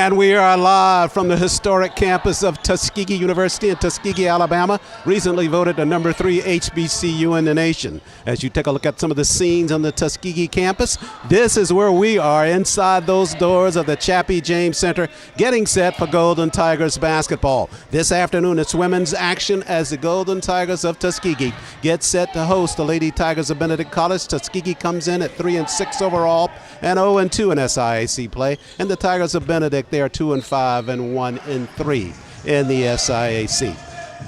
And we are live from the historic campus of Tuskegee University in Tuskegee, Alabama, recently voted the #3 HBCU in the nation. As you take a look at some of the scenes on the Tuskegee campus, this is where we are inside those doors of the Chappie James Center, getting set for Golden Tigers basketball. This afternoon, it's women's action as the Golden Tigers of Tuskegee get set to host the Lady Tigers of Benedict College. Tuskegee comes in at 3-6 overall and 0-2 in SIAC play, and the Tigers of Benedict, they are 2-5 and 1-3 in the SIAC.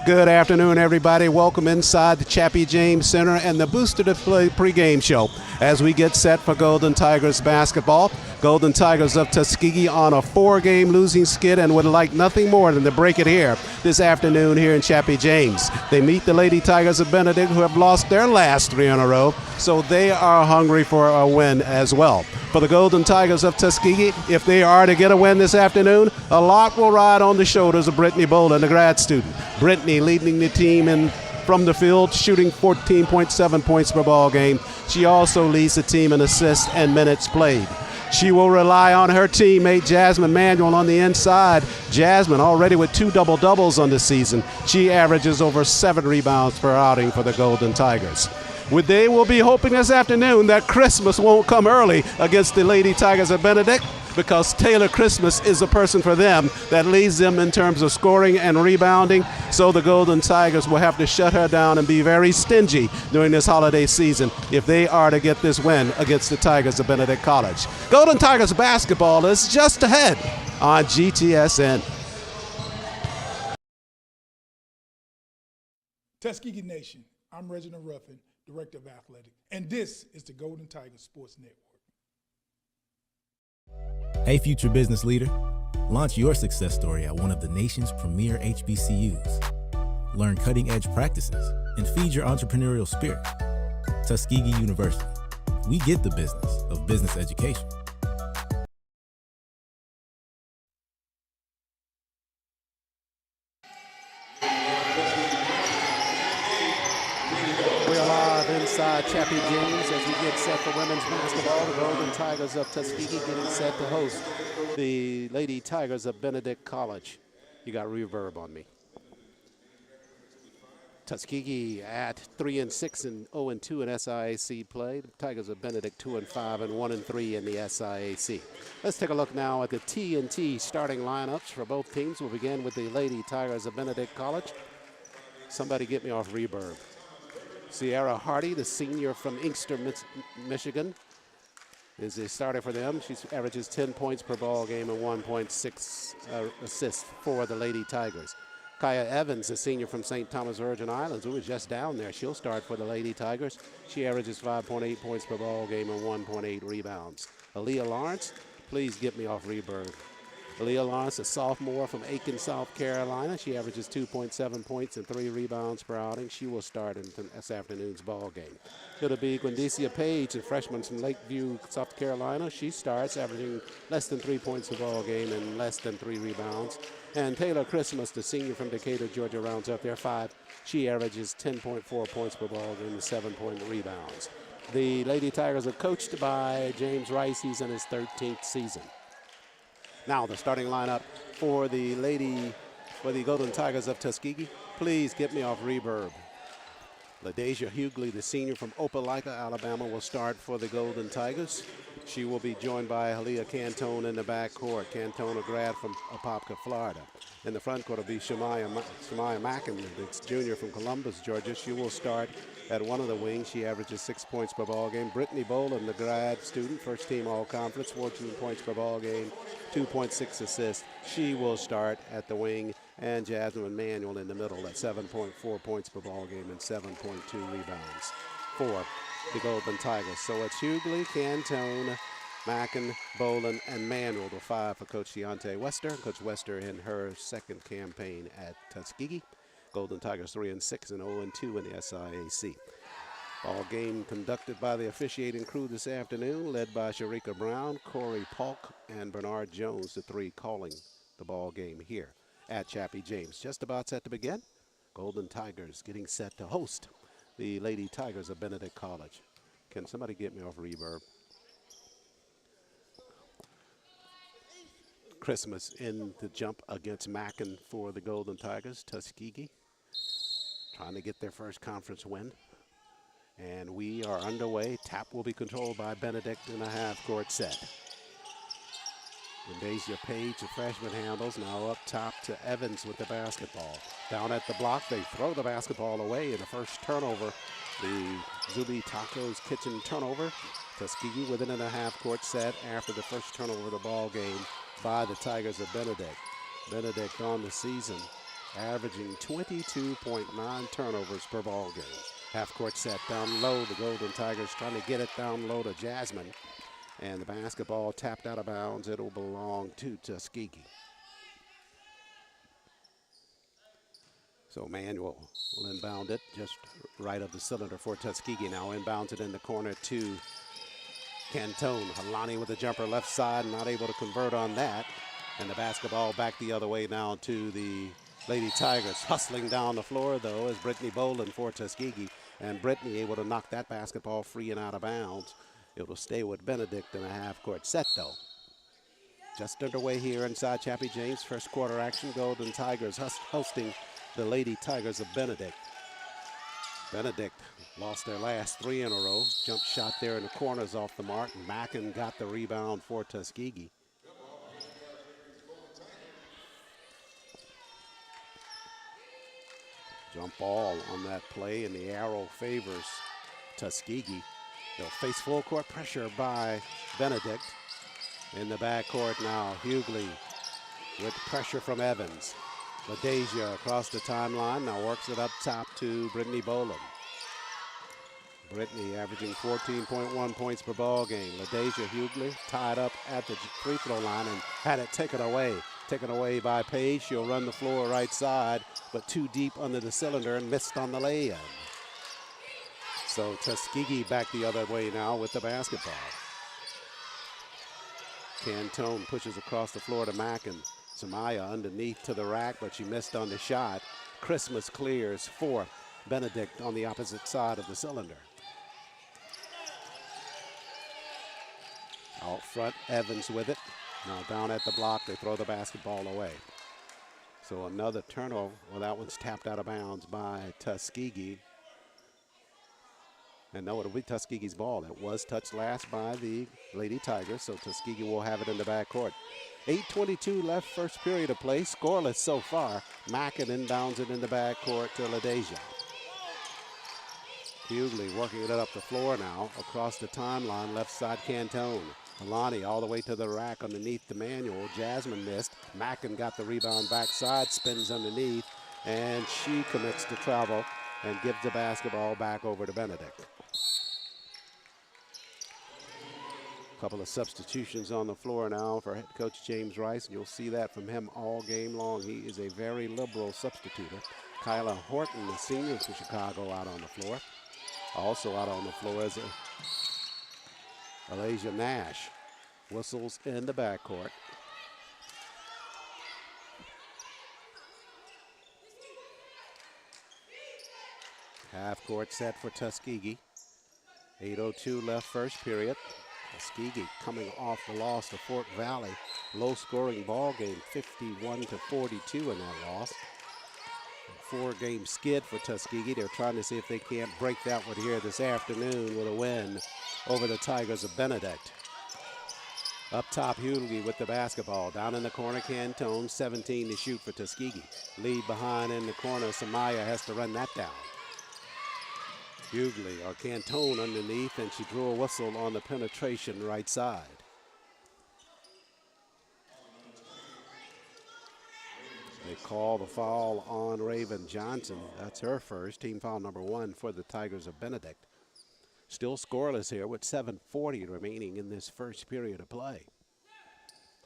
Good afternoon, everybody. Welcome inside the Chappie James Center and the Booster to Play pregame show as we get set for Golden Tigers basketball. Golden Tigers of Tuskegee on a 4-game losing skid and would like nothing more than to break it here this afternoon here in Chappie James. They meet the Lady Tigers of Benedict, who have lost their last 3 in a row, so they are hungry for a win as well. For the Golden Tigers of Tuskegee, if they are to get a win this afternoon, a lot will ride on the shoulders of Brittany Boland, the grad student. Brittany leading the team from the field, shooting 14.7 points per ball game. She also leads the team in assists and minutes played. She will rely on her teammate Jasmine Manuel on the inside. Jasmine already with 2 double-doubles on the season. She averages over 7 rebounds per outing for the Golden Tigers. They will be hoping this afternoon that Christmas won't come early against the Lady Tigers of Benedict, because Taylor Christmas is the person for them that leads them in terms of scoring and rebounding. So the Golden Tigers will have to shut her down and be very stingy during this holiday season if they are to get this win against the Tigers of Benedict College. Golden Tigers basketball is just ahead on GTSN. Tuskegee Nation, I'm Reginald Ruffin, Director of Athletics, and this is the Golden Tigers Sports Network. Hey, future business leader. Launch your success story at one of the nation's premier HBCUs. Learn cutting-edge practices and feed your entrepreneurial spirit. Tuskegee University. We get the business of business education. Inside Chappie James as we get set for women's basketball. The Golden Tigers of Tuskegee getting set to host the Lady Tigers of Benedict College. You got reverb on me. Tuskegee at 3-6 and 0-2 in SIAC play. The Tigers of Benedict 2-5 and 1-3 in the SIAC. Let's take a look now at the T&T starting lineups for both teams. We'll begin with the Lady Tigers of Benedict College. Somebody get me off reverb. Sierra Hardy, the senior from Inkster, Michigan, is a starter for them. She averages 10 points per ball game and 1.6 assists for the Lady Tigers. Kaya Evans, a senior from St. Thomas Virgin Islands, who was just down there. She'll start for the Lady Tigers. She averages 5.8 points per ball game and 1.8 rebounds. Aaliyah Lawrence, please get me off reverb. Aaliyah Lawrence, a sophomore from Aiken, South Carolina. She averages 2.7 points and 3 rebounds per outing. She will start in this afternoon's ball game. It'll be Gwendicia Page, a freshman from Lakeview, South Carolina. She starts averaging less than 3 points per ball game and less than 3 rebounds. And Taylor Christmas, the senior from Decatur, Georgia, rounds up their 5. She averages 10.4 points per ball game and 7 rebounds. The Lady Tigers are coached by James Rice. He's in his 13th season. Now the starting lineup for the Golden Tigers of Tuskegee. Please get me off reverb. LaDasia Hughley, the senior from Opelika, Alabama, will start for the Golden Tigers. She will be joined by Halia Cantone in the backcourt. Cantone, a grad from Apopka, Florida. In the front court will be Shemaya Mackin, the junior from Columbus, Georgia. She will start at one of the wings. She averages 6 points per ball game. Brittany Boland, the grad student, first team all-conference, 14 points per ball game, 2.6 assists. She will start at the wing. And Jasmine Manuel in the middle at 7.4 points per ball game and 7.2 rebounds for the Golden Tigers. So it's Hughley, Cantone, Mackin, Boland, and Manuel, the 5 for Coach Deontay Wester. Coach Wester in her second campaign at Tuskegee. Golden Tigers 3-6 and 0-2 in the SIAC. All game conducted by the officiating crew this afternoon, led by Sharika Brown, Corey Polk, and Bernard Jones, the 3 calling the ball game here at Chappie James. Just about set to begin. Golden Tigers getting set to host the Lady Tigers of Benedict College. Can somebody get me off reverb? Christmas in the jump against Mackin for the Golden Tigers. Tuskegee trying to get their first conference win. And we are underway. Tap will be controlled by Benedict in a half-court set. Deja Page, the freshman, handles. Now up top to Evans with the basketball. Down at the block, they throw the basketball away. In the first turnover, the Zuby Tacos Kitchen turnover. Tuskegee within a half-court set after the first turnover of the ball game by the Tigers of Benedict. Benedict on the season, averaging 22.9 turnovers per ball game. Half-court set down low. The Golden Tigers trying to get it down low to Jasmine. And the basketball tapped out of bounds. It'll belong to Tuskegee. So Manuel will inbound it just right of the cylinder for Tuskegee. Now inbounds it in the corner to Cantone. Halani with a jumper left side, not able to convert on that. And the basketball back the other way now to the Lady Tigers. Hustling down the floor, though, is Brittany Boland for Tuskegee. And Brittany able to knock that basketball free and out of bounds. It will stay with Benedict in a half-court set, though. Just underway here inside Chappie James. First quarter action. Golden Tigers hosting the Lady Tigers of Benedict. Benedict lost their last 3 in a row. Jump shot there in the corners off the mark. Mackin got the rebound for Tuskegee. Jump ball on that play, and the arrow favors Tuskegee. They'll face full court pressure by Benedict. In the backcourt now, Hughley with pressure from Evans. LaDeja across the timeline, now works it up top to Brittany Boland. Brittany averaging 14.1 points per ball game. LaDeja Hughley tied up at the free throw line and had it taken away. Taken away by Page. She'll run the floor right side, but too deep under the cylinder and missed on the lay-in. So Tuskegee back the other way now with the basketball. Cantone pushes across the floor to Mackin. Samaya underneath to the rack, but she missed on the shot. Christmas clears for Benedict on the opposite side of the cylinder. Out front, Evans with it. Now down at the block, they throw the basketball away. So another turnover. Well, that one's tapped out of bounds by Tuskegee. And no, it'll be Tuskegee's ball. It was touched last by the Lady Tigers, so Tuskegee will have it in the backcourt. 8:22 left, first period of play. Scoreless so far. Mackin inbounds it in the backcourt to LaDeja. Hughley working it up the floor now. Across the timeline, left side Cantone. Alani all the way to the rack underneath the Manual. Jasmine missed. Mackin got the rebound backside, spins underneath, and she commits to travel and gives the basketball back over to Benedict. Couple of substitutions on the floor now for head coach James Rice. You'll see that from him all game long. He is a very liberal substituter. Kyla Horton, the senior for Chicago, out on the floor. Also out on the floor is Alasia Nash. Whistles in the backcourt. Half court set for Tuskegee. 8:02 left first period. Tuskegee coming off the loss to Fort Valley. Low scoring ball game, 51-42 in that loss. 4-game skid for Tuskegee. They're trying to see if they can't break that one here this afternoon with a win over the Tigers of Benedict. Up top, Hughley with the basketball. Down in the corner, Cantone, 17 to shoot for Tuskegee. Lead behind in the corner, Samaya has to run that down. Hughley or Cantone underneath, and she drew a whistle on the penetration right side. They call the foul on Raven Johnson. That's her first, team foul number 1 for the Tigers of Benedict. Still scoreless here with 7:40 remaining in this first period of play.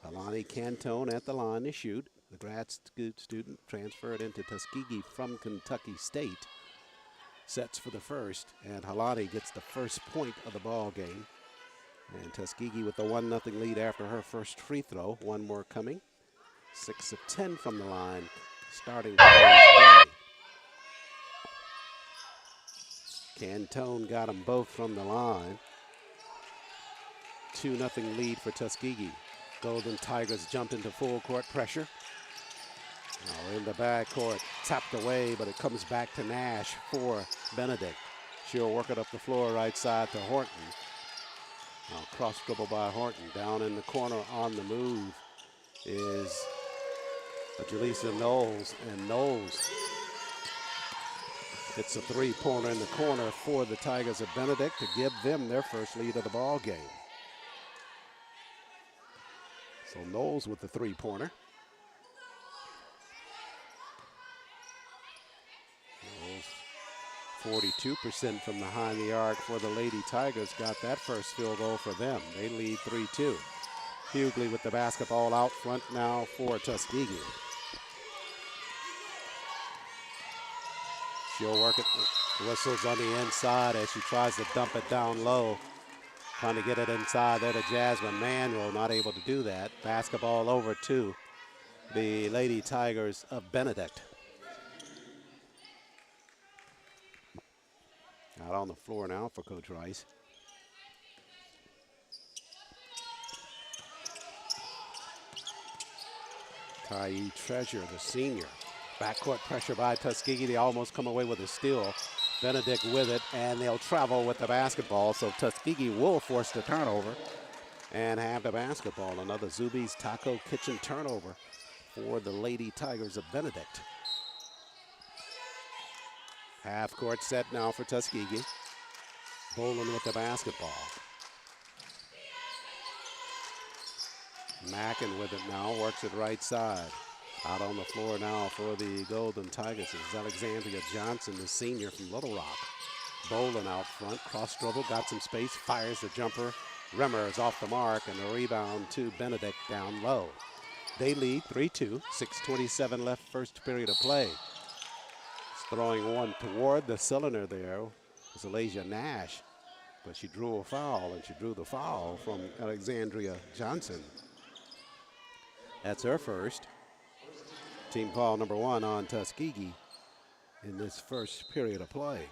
Alani Cantone at the line to shoot. The grad student transferred into Tuskegee from Kentucky State. Sets for the first, and Halani gets the first point of the ball game. And Tuskegee with the 1-0 lead after her first free throw. One more coming. 6 of 10 from the line, starting today's play. Cantone got them both from the line. 2-0 lead for Tuskegee. Golden Tigers jumped into full court pressure. Now in the backcourt, tapped away, but it comes back to Nash for Benedict. She'll work it up the floor right side to Horton. Now cross dribble by Horton. Down in the corner on the move is Jaleesa Knowles, and Knowles hits a three-pointer in the corner for the Tigers of Benedict to give them their first lead of the ball game. So Knowles with the three-pointer. 42% from behind the arc for the Lady Tigers. Got that first field goal for them. They lead 3-2. Hughley with the basketball out front now for Tuskegee. She'll work it. Whistles on the inside as she tries to dump it down low. Trying to get it inside there to Jasmine Manuel. Not able to do that. Basketball over to the Lady Tigers of Benedict. Out on the floor now for Coach Rice. Kai Treasure, the senior. Backcourt pressure by Tuskegee. They almost come away with a steal. Benedict with it, and they'll travel with the basketball. So Tuskegee will force the turnover and have the basketball. Another Zuby's Taco Kitchen turnover for the Lady Tigers of Benedict. Half court set now for Tuskegee. Bolin with the basketball. Mackin with it now, works it right side. Out on the floor now for the Golden Tigers is Alexandria Johnson, the senior from Little Rock. Bolin out front, cross dribble, got some space, fires the jumper. Remmer is off the mark, and the rebound to Benedict down low. They lead 3-2, 6:27 left first period of play. Throwing one toward the cylinder there was Alasia Nash, but she drew a foul, and she drew the foul from Alexandria Johnson. That's her first. Team foul number 1 on Tuskegee in this first period of play.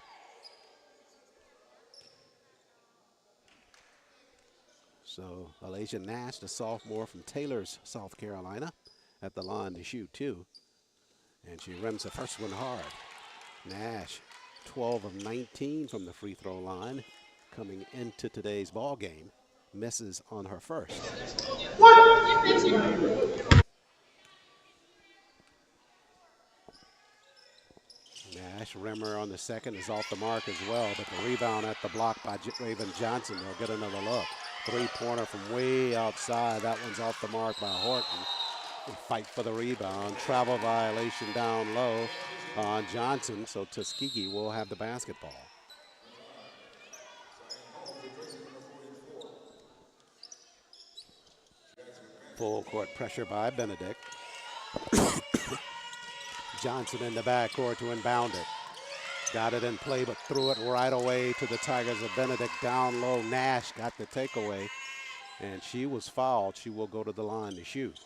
So Alasia Nash, the sophomore from Taylor's, South Carolina, at the line to shoot 2. And she rims the first one hard. Nash, 12 of 19 from the free throw line, coming into today's ball game. Misses on her first. Nash, Rimmer on the second is off the mark as well, but the rebound at the block by Raven Johnson. They'll get another look. Three-pointer from way outside. That one's off the mark by Horton. They fight for the rebound. Travel violation down low on Johnson, so Tuskegee will have the basketball. Full court pressure by Benedict. Johnson in the backcourt to inbound it. Got it in play, but threw it right away to the Tigers of Benedict down low. Nash got the takeaway, and she was fouled. She will go to the line to shoot.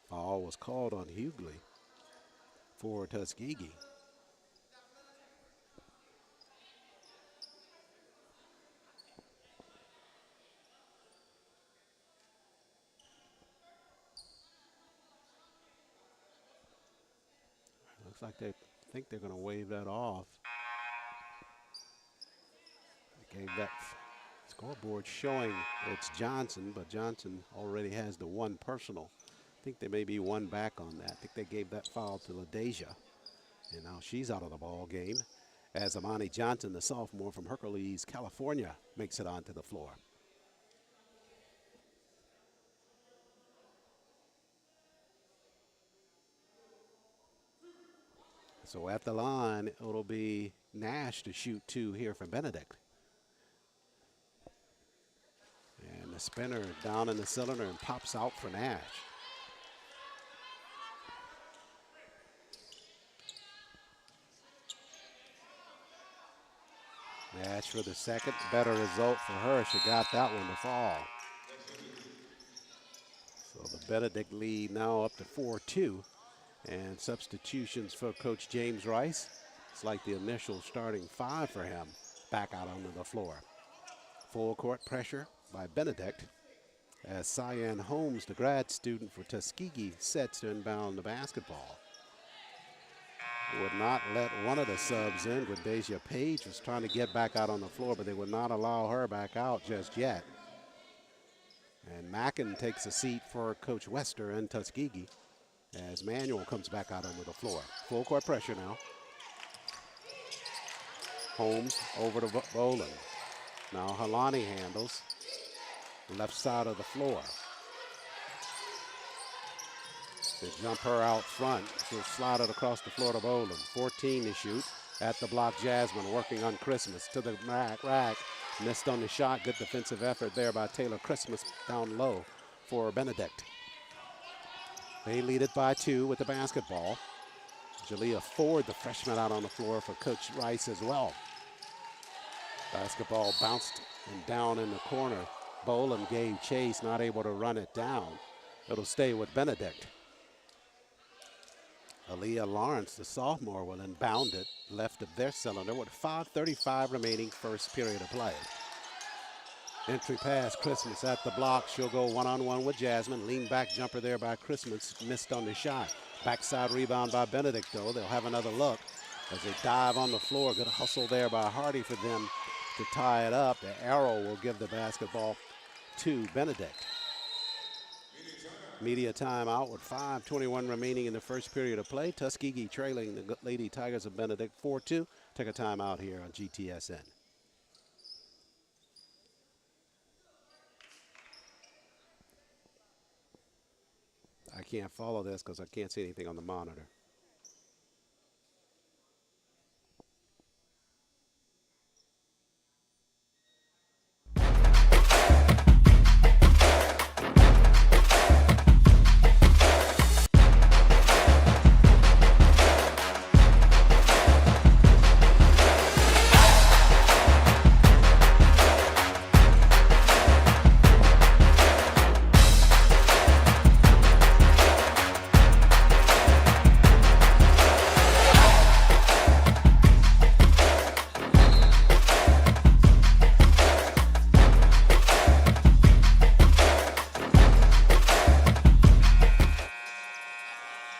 Foul was called on Hughley for Tuskegee. Looks like they think they're going to wave that off. They gave that scoreboard showing it's Johnson, but Johnson already has the one personal. I think there may be one back on that. I think they gave that foul to LaDeja. And now she's out of the ball game as Amani Johnson, the sophomore from Hercules, California, makes it onto the floor. So at the line, it'll be Nash to shoot 2 here for Benedict. And the spinner down in the cylinder and pops out for Nash. Nash for the second. Better result for her. She got that one to fall. So the Benedict lead now up to 4-2. And substitutions for Coach James Rice. It's like the initial starting 5 for him. back out onto the floor. Full court pressure by Benedict as Cyan Holmes, the grad student for Tuskegee, sets to inbound the basketball. Would not let one of the subs in. Gradesia Page was trying to get back out on the floor, but they would not allow her back out just yet. And Mackin takes a seat for Coach Wester in Tuskegee as Manuel comes back out onto the floor. Full court pressure now. Holmes over to Boland. Now Halani handles. Left side of the floor. They jump her out front. She'll slide it across the floor to Boland. 14 to shoot. At the block, Jasmine working on Christmas to the rack. Missed on the shot. Good defensive effort there by Taylor Christmas down low for Benedict. They lead it by 2 with the basketball. Jalea Ford, the freshman, out on the floor for Coach Rice as well. Basketball bounced and down in the corner. Boland gave chase, not able to run it down. It'll stay with Benedict. Aaliyah Lawrence, the sophomore, will inbound it left of their cylinder with 5:35 remaining, first period of play. Entry pass, Christmas at the block. She'll go one-on-one with Jasmine. Lean back jumper there by Christmas. Missed on the shot. Backside rebound by Benedict, though. They'll have another look as they dive on the floor. Good hustle there by Hardy for them to tie it up. The arrow will give the basketball to Benedict. Media timeout with 5:21 remaining in the first period of play. Tuskegee trailing the Lady Tigers of Benedict 4-2. Take a timeout here on GTSN. I can't follow this because I can't see anything on the monitor.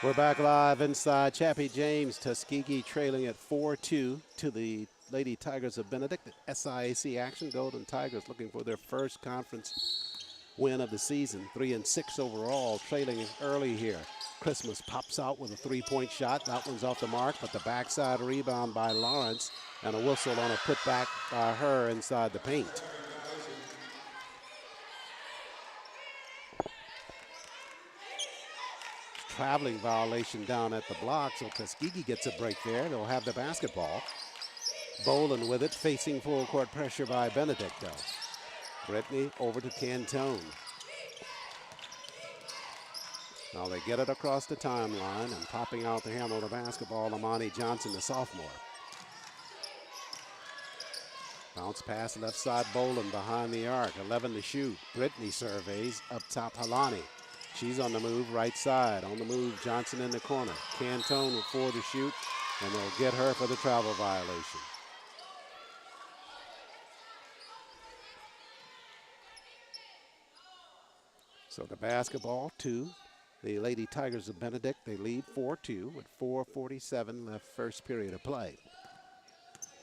We're back live inside Chappie James. Tuskegee trailing at 4-2 to the Lady Tigers of Benedict. SIAC action. Golden Tigers looking for their first conference win of the season. 3-6 overall, trailing early here. Christmas pops out with a three-point shot. That one's off the mark, but the backside rebound by Lawrence and a whistle on a putback by her inside the paint. Traveling violation down at the block, so Tuskegee gets a break there. They'll have the basketball. Boland with it, facing full court pressure by Benedict, though. Brittany over to Cantone. Now they get it across the timeline, and popping out to handle the basketball, Amani Johnson, the sophomore. Bounce pass left side, Boland behind the arc, 11 to shoot. Brittany surveys, up top Halani. She's on the move, right side. On the move, Johnson in the corner. Cantone with 4 to shoot, and they'll get her for the travel violation. So the basketball to the Lady Tigers of Benedict. They lead 4-2 with 4:47 left, first period of play.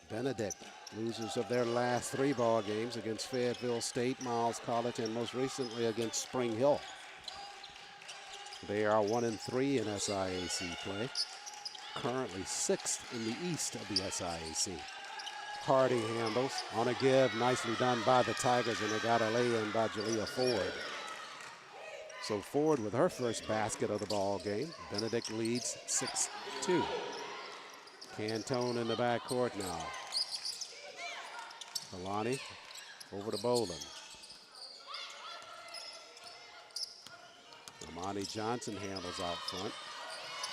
Benedict, losers of their last 3 ball games against Fayetteville State, Miles College, and most recently against Spring Hill. They are 1-3 in SIAC play. Currently 6th in the East of the SIAC. Hardy handles on a give, nicely done by the Tigers, and they got a lay-in by Jalea Ford. So Ford with her first basket of the ball game. Benedict leads 6-2. Cantone in the backcourt now. Alani over to Boland. Amani Johnson handles out front.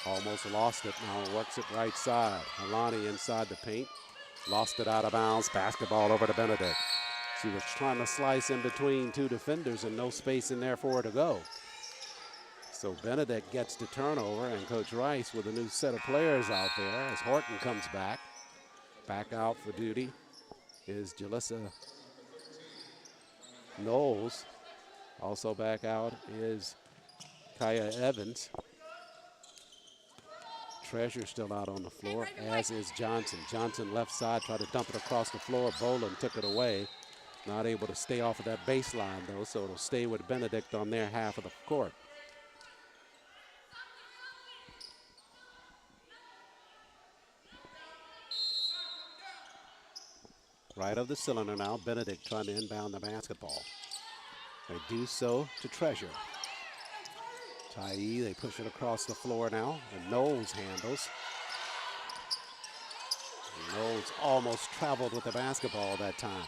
Almost lost it, now works it right side. Alani inside the paint. Lost it out of bounds. Basketball over to Benedict. She was trying to slice in between 2 defenders and no space in there for her to go. So Benedict gets the turnover, and Coach Rice with a new set of players out there as Horton comes back out for duty is Jalissa Knowles. Also back out is Kaya Evans. Treasure still out on the floor, as is Johnson. Johnson left side, tried to dump it across the floor. Boland took it away. Not able to stay off of that baseline, though, so it'll stay with Benedict on their half of the court. Right of the cylinder now, Benedict trying to inbound the basketball. They do so to Treasure. Tyee, they push it across the floor now, and Knowles handles. Knowles almost traveled with the basketball that time.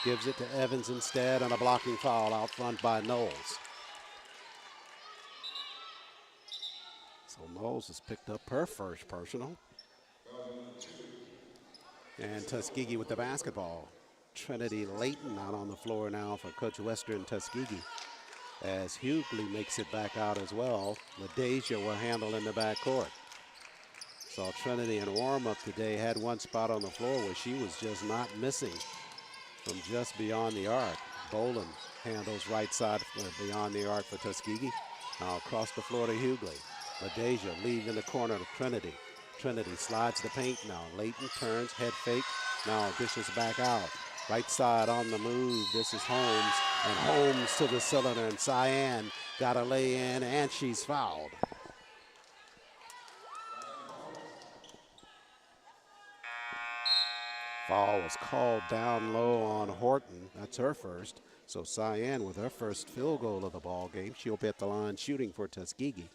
Gives it to Evans instead, and a blocking foul out front by Knowles. So Knowles has picked up her first personal. And Tuskegee with the basketball. Trinity Layton out on the floor now for Coach Western Tuskegee. As Hughley makes it back out as well. LaDeja will handle in the backcourt. Saw Trinity in warm-up today, had one spot on the floor where she was just not missing from just beyond the arc. Boland handles right side beyond the arc for Tuskegee. Now across the floor to Hughley. LaDeja leaving the corner to Trinity. Trinity slides the paint now. Layton turns, head fake. Now dishes back out. Right side on the move. This is Holmes. And Holmes to the cylinder. And Cyan got a lay in, and she's fouled. Foul was called down low on Horton. That's her first. So Cyan with her first field goal of the ball game. She'll be at the line shooting for Tuskegee.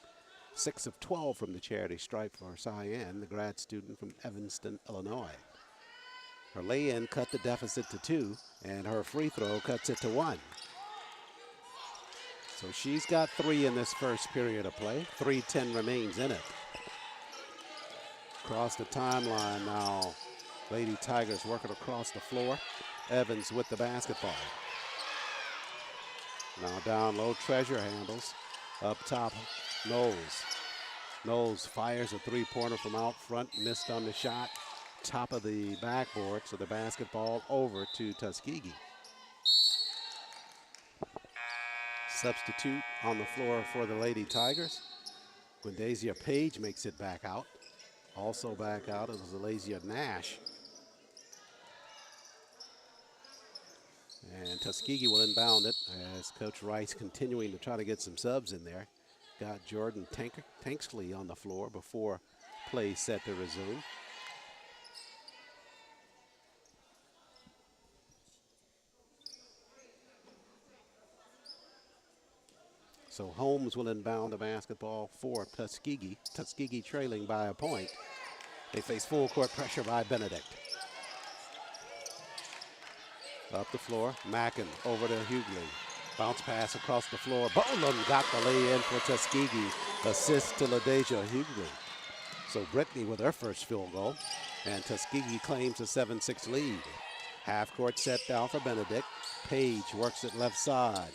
6 of 12 from the charity stripe for Cyan, the grad student from Evanston, Illinois. Her lay-in cut the deficit to 2, and her free throw cuts it to 1. So she's got 3 in this first period of play. 3:10 remains in it. Across the timeline now, Lady Tigers working across the floor. Evans with the basketball. Now down low, Treasure handles. Up top, Knowles. Knowles fires a three-pointer from out front, missed on the shot. Top of the backboard, so the basketball over to Tuskegee. Substitute on the floor for the Lady Tigers. Gwendazia Page makes it back out. Also back out is Alasia Nash. And Tuskegee will inbound it as Coach Rice continuing to try to get some subs in there. Got Jordan Tanksley on the floor before play set to resume. So Holmes will inbound the basketball for Tuskegee. Tuskegee trailing by a point. They face full court pressure by Benedict. Up the floor, Mackin over to Hughley. Bounce pass across the floor. Boland got the lay in for Tuskegee. Assist to LaDeja Hughley. So Brittany with her first field goal. And Tuskegee claims a 7-6 lead. Half court set down for Benedict. Page works it left side.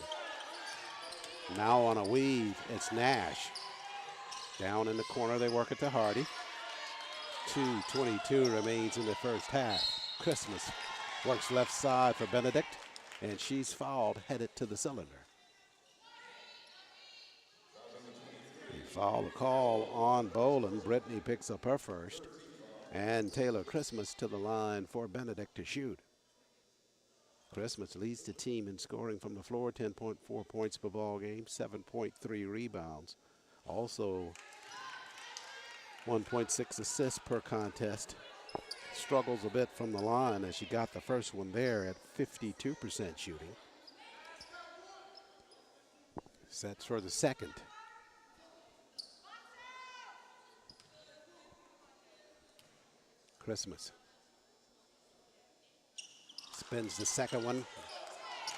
Now on a weave, it's Nash. Down in the corner, they work it to Hardy. 2:22 remains in the first half. Christmas works left side for Benedict, and she's fouled, headed to the cylinder. A foul call on Boland. Brittany picks up her first, and Taylor Christmas to the line for Benedict to shoot. Christmas leads the team in scoring from the floor, 10.4 points per ball game, 7.3 rebounds. Also 1.6 assists per contest. Struggles a bit from the line as she got the first one there at 52% shooting. Sets for the second. Christmas spins the second one.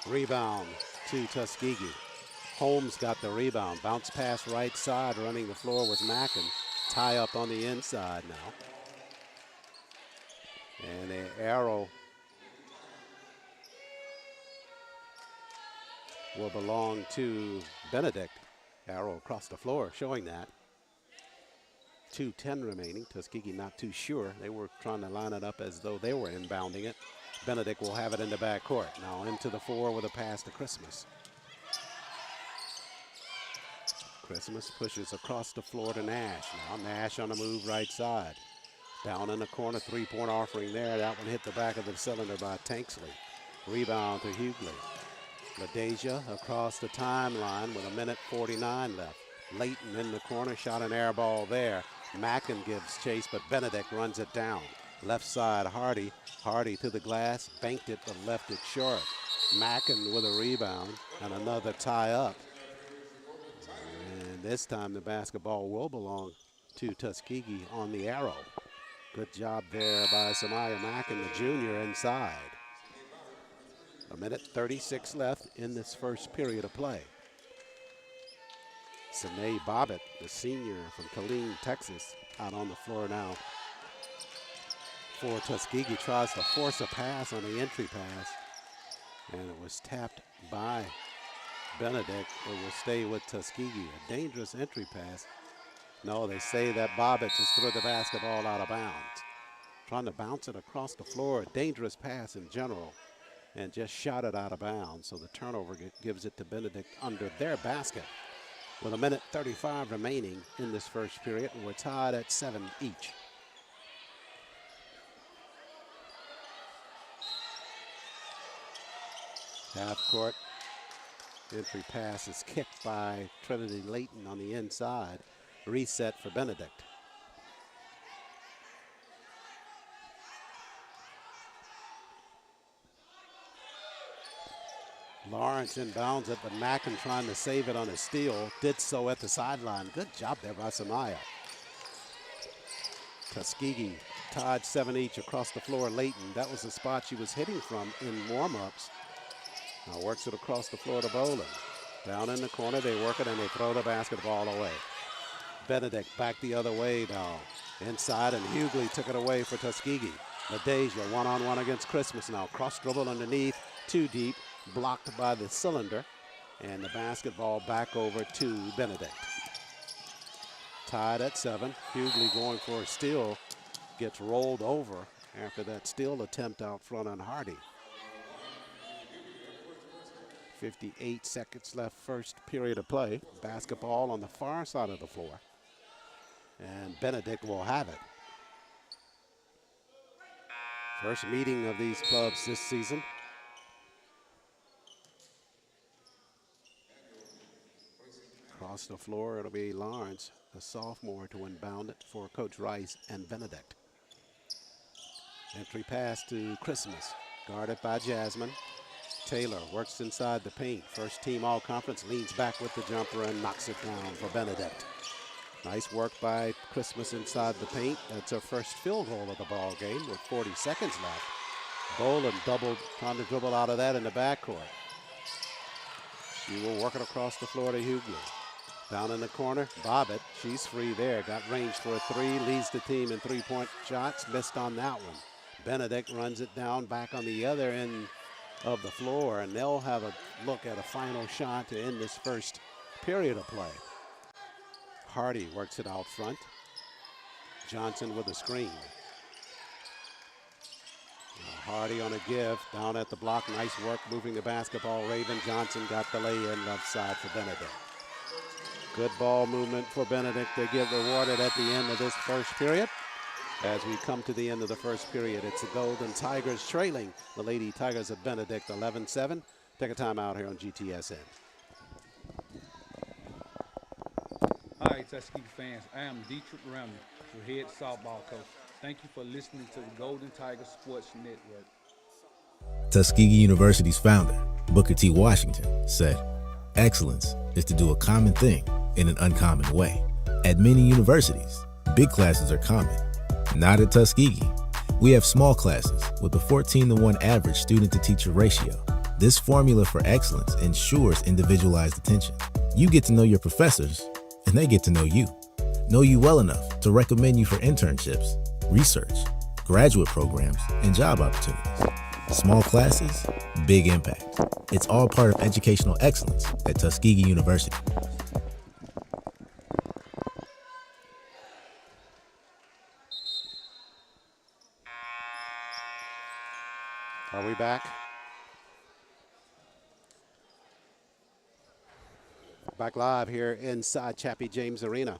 Rebound to Tuskegee. Holmes got the rebound. Bounce pass right side. Running the floor was Mackin. Tie up on the inside now. And the arrow will belong to Benedict. Arrow across the floor showing that. 2:10 remaining. Tuskegee not too sure. They were trying to line it up as though they were inbounding it. Benedict will have it in the backcourt. Now into the 4 with a pass to Christmas. Christmas pushes across the floor to Nash. Now Nash on the move right side. Down in the corner, 3-point offering there. That one hit the back of the cylinder by Tanksley. Rebound to Hughley. LaDeja across the timeline with 1:49 left. Layton in the corner, shot an air ball there. Mackin gives chase, but Benedict runs it down. Left side, Hardy. Hardy to the glass, banked it, but left it short. Mackin with a rebound and another tie up. And this time the basketball will belong to Tuskegee on the arrow. Good job there by Samaya Mackin, the junior, inside. 1:36 left in this first period of play. Sine Bobbitt, the senior from Killeen, Texas, out on the floor now. For Tuskegee, tries to force a pass on the entry pass, and it was tapped by Benedict. It will stay with Tuskegee. A dangerous entry pass. No, they say that Bobbitt just threw the basketball out of bounds. Trying to bounce it across the floor, a dangerous pass in general, and just shot it out of bounds. So the turnover gives it to Benedict under their basket. With 1:35 remaining in this first period, and we're tied at 7 each. Half court entry pass is kicked by Trinity Layton on the inside. Reset for Benedict. Lawrence inbounds it, but Mackin trying to save it on a steal. Did so at the sideline. Good job there by Samaya. Tuskegee tied 7 each across the floor. Layton, that was the spot she was hitting from in warm-ups. Now works it across the floor to Boland. Down in the corner, they work it and they throw the basketball away. Benedict back the other way now. Inside, and Hughley took it away for Tuskegee. LaDeja one-on-one against Christmas now. Cross dribble underneath, too deep, blocked by the cylinder, and the basketball back over to Benedict. Tied at 7. Hughley going for a steal, gets rolled over after that steal attempt out front on Hardy. 58 seconds left, first period of play. Basketball on the far side of the floor, and Benedict will have it. First meeting of these clubs this season. Across the floor, it'll be Lawrence, the sophomore, to inbound it for Coach Rice and Benedict. Entry pass to Christmas, guarded by Jasmine. Taylor works inside the paint. First team all-conference, leans back with the jumper and knocks it down for Benedict. Nice work by Christmas inside the paint. That's her first field goal of the ball game with 40 seconds left. Boland doubled, trying to dribble out of that in the backcourt. She will work it across the floor to Hughley. Down in the corner, Bobbitt, she's free there. Got range for a 3, leads the team in 3-point shots, missed on that one. Benedict runs it down back on the other end of the floor, and they'll have a look at a final shot to end this first period of play. Hardy works it out front. Johnson with a screen. Hardy on a give, down at the block. Nice work moving the basketball. Raven Johnson got the lay-in left side for Benedict. Good ball movement for Benedict. They get rewarded at the end of this first period. As we come to the end of the first period, it's the Golden Tigers trailing the Lady Tigers of Benedict 11-7. Take a time out here on GTSN. Hi, Tuskegee fans. I am Dietrich Remney, your head softball coach. Thank you for listening to the Golden Tigers Sports Network. Tuskegee University's founder, Booker T. Washington, said, "Excellence is to do a common thing in an uncommon way." At many universities, big classes are common. Not at Tuskegee. We have small classes with a 14-to-1 average student-to-teacher ratio. This formula for excellence ensures individualized attention. You get to know your professors, and they get to know you well enough to recommend you for internships, research, graduate programs, and job opportunities. Small classes, big impact. It's all part of educational excellence at Tuskegee University. Are we back? Back live here inside Chappie James Arena.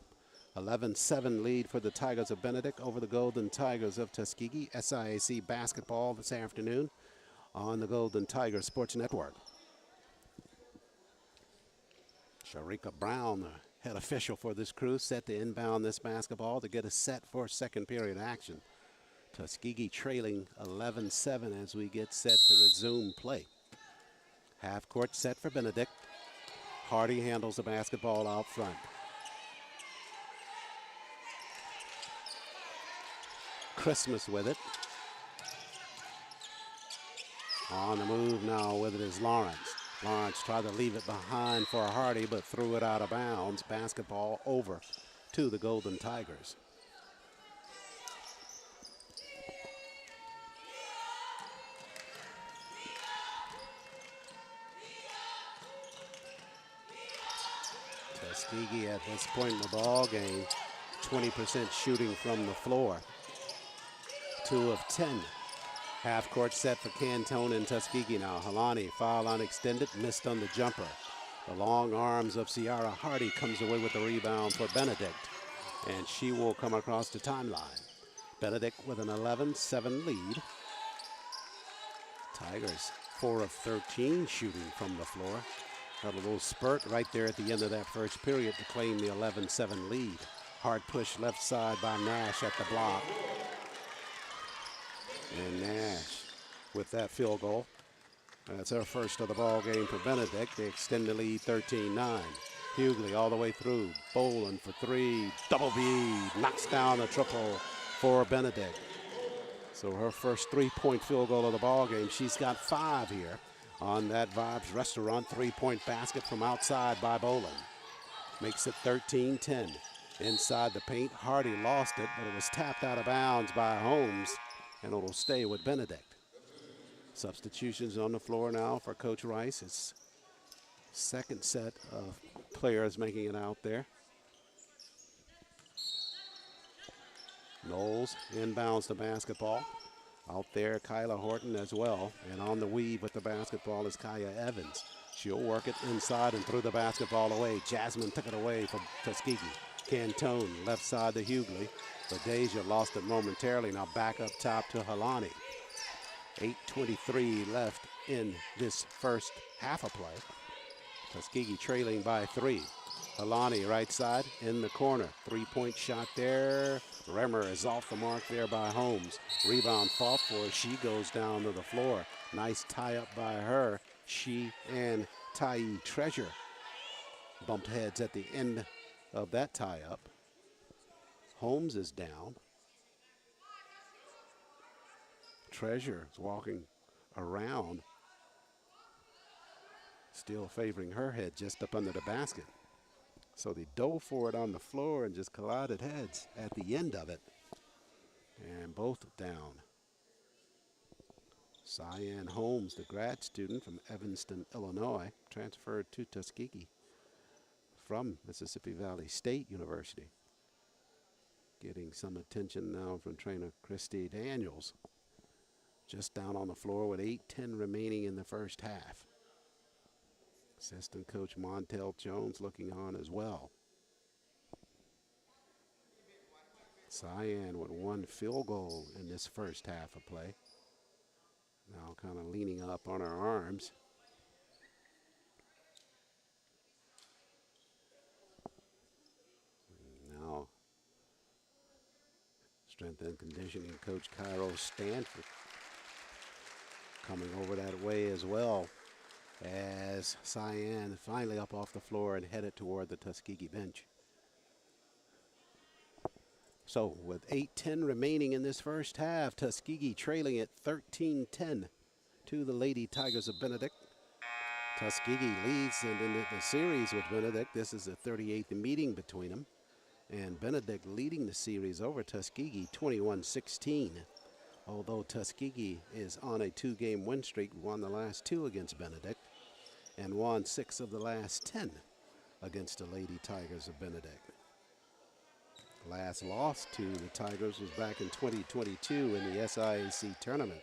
11-7 lead for the Tigers of Benedict over the Golden Tigers of Tuskegee. SIAC basketball this afternoon on the Golden Tiger Sports Network. Sharika Brown, the head official for this crew, set to inbound this basketball to get us set for second period action. Tuskegee trailing 11-7 as we get set to resume play. Half court set for Benedict. Hardy handles the basketball out front. Christmas with it. On the move now with it is Lawrence. Lawrence tried to leave it behind for Hardy, but threw it out of bounds. Basketball over to the Golden Tigers. Tuskegee at this point in the ball game, 20% shooting from the floor. 2 of 10. Half court set for Cantone and Tuskegee now. Halani, foul unextended, missed on the jumper. The long arms of Ciara Hardy comes away with the rebound for Benedict, and she will come across the timeline. Benedict with an 11-7 lead. Tigers 4 of 13 shooting from the floor. Got a little spurt right there at the end of that first period to claim the 11-7 lead. Hard push left side by Nash at the block. And Nash with that field goal. That's her first of the ball game for Benedict. They extend the lead 13-9. Hughley all the way through. Boland for 3. Double B. Knocks down a triple for Benedict. So her first 3-point field goal of the ball game. She's got 5 here on that Vibes Restaurant 3-point basket from outside by Boland. Makes it 13-10. Inside the paint, Hardy lost it, but it was tapped out of bounds by Holmes, and it'll stay with Benedict. Substitutions on the floor now for Coach Rice. His second set of players making it out there. Knowles inbounds the basketball. Out there, Kyla Horton as well. And on the weave with the basketball is Kaya Evans. She'll work it inside and threw the basketball away. Jasmine took it away from Tuskegee. Cantone, left side to Hughley. But Deja lost it momentarily. Now back up top to Halani. 8:23 left in this first half of play. Tuskegee trailing by 3. Halani right side in the corner. 3-point shot there. Remmer is off the mark there by Holmes. Rebound fought for. She goes down to the floor. Nice tie up by her. She and Tai Treasure bumped heads at the end of that tie up. Holmes is down. Treasure is walking around, still favoring her head just up under the basket. So they dove for it on the floor and just collided heads at the end of it. And both down. Cyan Holmes, the grad student from Evanston, Illinois, transferred to Tuskegee from Mississippi Valley State University. Getting some attention now from trainer Christy Daniels. Just down on the floor with 8:10 remaining in the first half. Assistant coach Montel Jones looking on as well. Cyan with 1 field goal in this first half of play. Now kind of leaning up on her arms. Now strength and conditioning coach Cairo Stanford coming over that way as well, as Cyan finally up off the floor and headed toward the Tuskegee bench. So with 8:10 remaining in this first half, Tuskegee trailing at 13-10 to the Lady Tigers of Benedict. Tuskegee leads in the series with Benedict. This is the 38th meeting between them. And Benedict leading the series over Tuskegee 21-16. Although Tuskegee is on a 2-game win streak, won the last 2 against Benedict and won 6 of the last 10 against the Lady Tigers of Benedict. Last loss to the Tigers was back in 2022 in the SIAC tournament.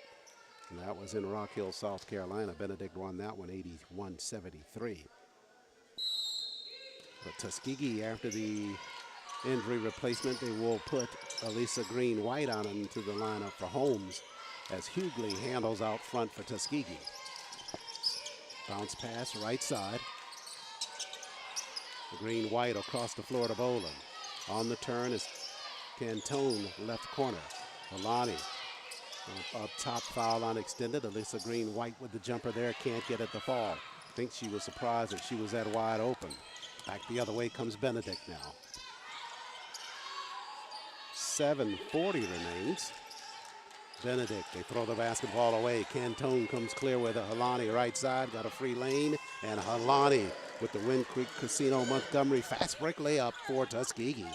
And that was in Rock Hill, South Carolina. Benedict won that one 81-73. But Tuskegee, after the injury replacement, they will put Elisa Green-White on into the lineup for Holmes as Hughley handles out front for Tuskegee. Bounce pass right side. Green-White across the floor to Boland. On the turn is Cantone, left corner. Alani up top, foul on extended. Elisa Green-White with the jumper there, can't get at the fall. Think she was surprised that she was that wide open. Back the other way comes Benedict now. 7:40 remains. Benedict, they throw the basketball away. Cantone comes clear with a Halani right side, got a free lane, and Halani with the Wind Creek Casino Montgomery fast break layup for Tuskegee.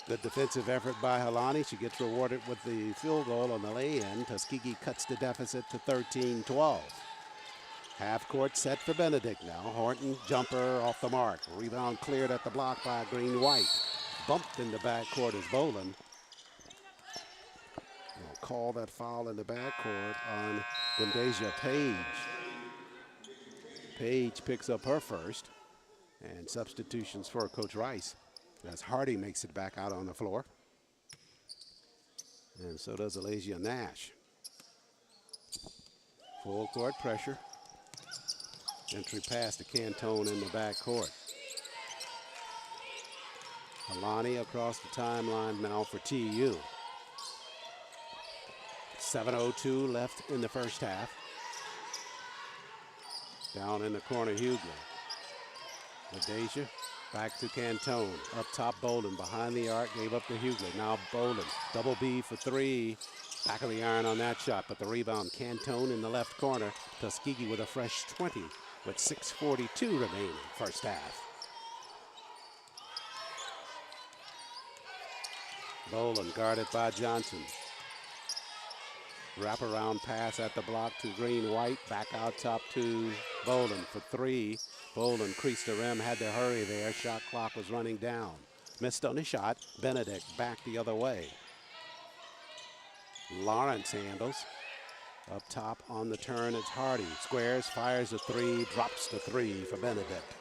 Good defensive effort by Halani. She gets rewarded with the field goal on the lay-in. Tuskegee cuts the deficit to 13-12. Half court set for Benedict now. Horton jumper off the mark. Rebound cleared at the block by Green-White. Bumped in the backcourt is Boland. They'll call that foul in the backcourt on Bendeja Page. Page picks up her first. And substitutions for Coach Rice as Hardy makes it back out on the floor. And so does Alasia Nash. Full court pressure. Entry pass to Cantone in the backcourt. Alani across the timeline now for TU. 7:02 left in the first half. Down in the corner, Hughley. Ladeja back to Cantone. Up top, Boland behind the arc, gave up to Hughley. Now Boland, double B for three. Back of the iron on that shot, but the rebound, Cantone in the left corner. Tuskegee with a fresh 20 with 6:42 remaining first half. Boland guarded by Johnson. Wraparound pass at the block to Green-White. Back out top to Boland for three. Boland creased the rim, had to hurry there. Shot clock was running down. Missed on the shot. Benedict back the other way. Lawrence handles. Up top on the turn, it's Hardy. Squares, fires a three, drops the three for Benedict.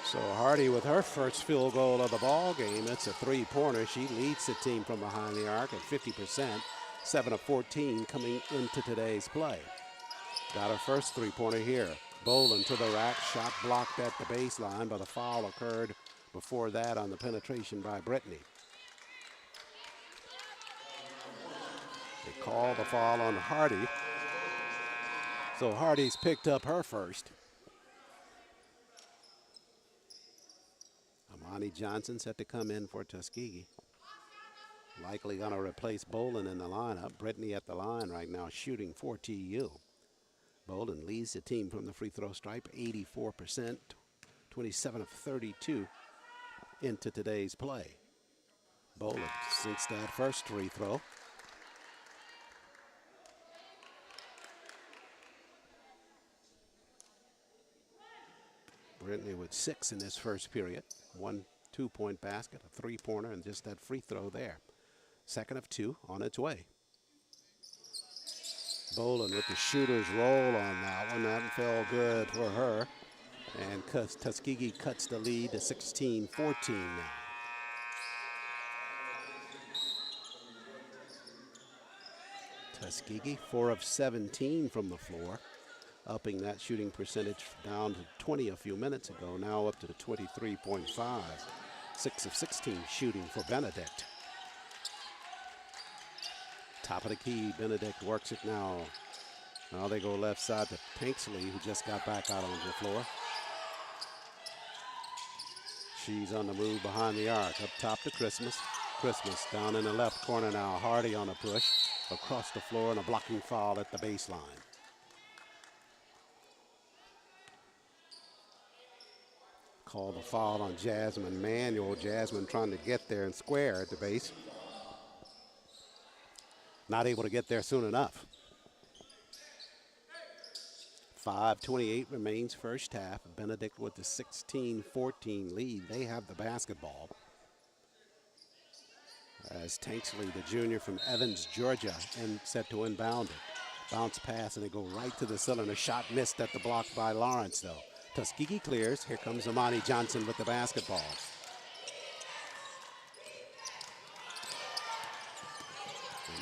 So Hardy with her first field goal of the ball game. It's a three-pointer. She leads the team from behind the arc at 50%, 7 of 14 coming into today's play. Got her first three-pointer here. Boland to the rack, shot blocked at the baseline, but a foul occurred before that on the penetration by Brittany. They call the foul on Hardy. So Hardy's picked up her first. Amani Johnson set to come in for Tuskegee. Likely going to replace Boland in the lineup. Brittany at the line right now shooting for TU. Boland leads the team from the free throw stripe, 84%, 27 of 32 into today's play. Boland sinks that first free throw. Brittany with 6 in this first period. 1 2-point basket, a three-pointer, and just that free throw there. Second of 2 on its way. Boland with the shooter's roll on that one. That fell good for her. And Tuskegee cuts the lead to 16-14 now. Tuskegee 4 of 17 from the floor, upping that shooting percentage down to 20 a few minutes ago, now up to the 23.5. 6 of 16 shooting for Benedict. Top of the key, Benedict works it now. Now they go left side to Tanksley, who just got back out on the floor. She's on the move behind the arc. Up top to Christmas. Christmas down in the left corner now. Hardy on a push. Across the floor and a blocking foul at the baseline. Call the foul on Jasmine Manuel. Jasmine trying to get there and square at the base. Not able to get there soon enough. 5:28 remains first half. Benedict with the 16-14 lead. They have the basketball. As Tanksley, the junior from Evans, Georgia, and set to inbound it. Bounce pass, and they go right to the cylinder. Shot missed at the block by Lawrence, though. Tuskegee clears. Here comes Amani Johnson with the basketball.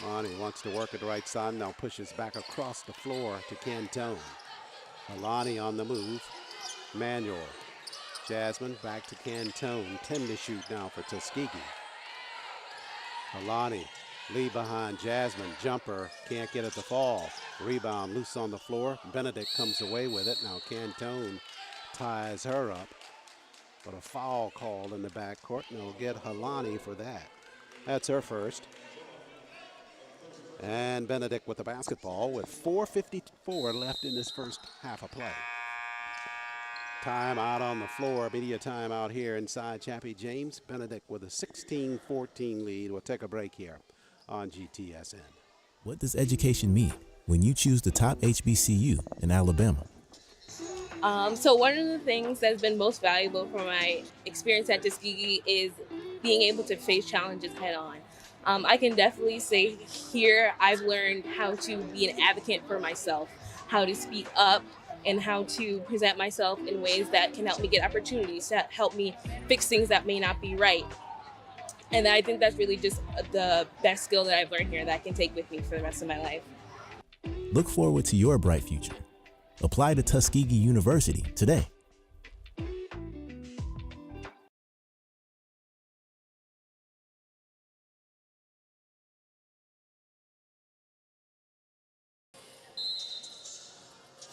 Amani wants to work at the right side, now pushes back across the floor to Cantone. Alani on the move. Manuel. Jasmine back to Cantone. 10 to shoot now for Tuskegee. Alani, lead behind Jasmine. Jumper, can't get it to fall. Rebound loose on the floor. Benedict comes away with it. Now Cantone ties her up. But a foul called in the backcourt, and they'll get Halani for that. That's her first. And Benedict with the basketball with 4:54 left in this first half of play. Timeout on the floor, media timeout here inside Chappie. James Benedict with a 16-14 lead. We'll take a break here on GTSN. What does education mean when you choose the top HBCU in Alabama? So one of the things that's been most valuable from my experience at Tuskegee is being able to face challenges head on. I can definitely say here I've learned how to be an advocate for myself, how to speak up, and how to present myself in ways that can help me get opportunities, to help me fix things that may not be right. And I think that's really just the best skill that I've learned here that I can take with me for the rest of my life. Look forward to your bright future. Apply to Tuskegee University today.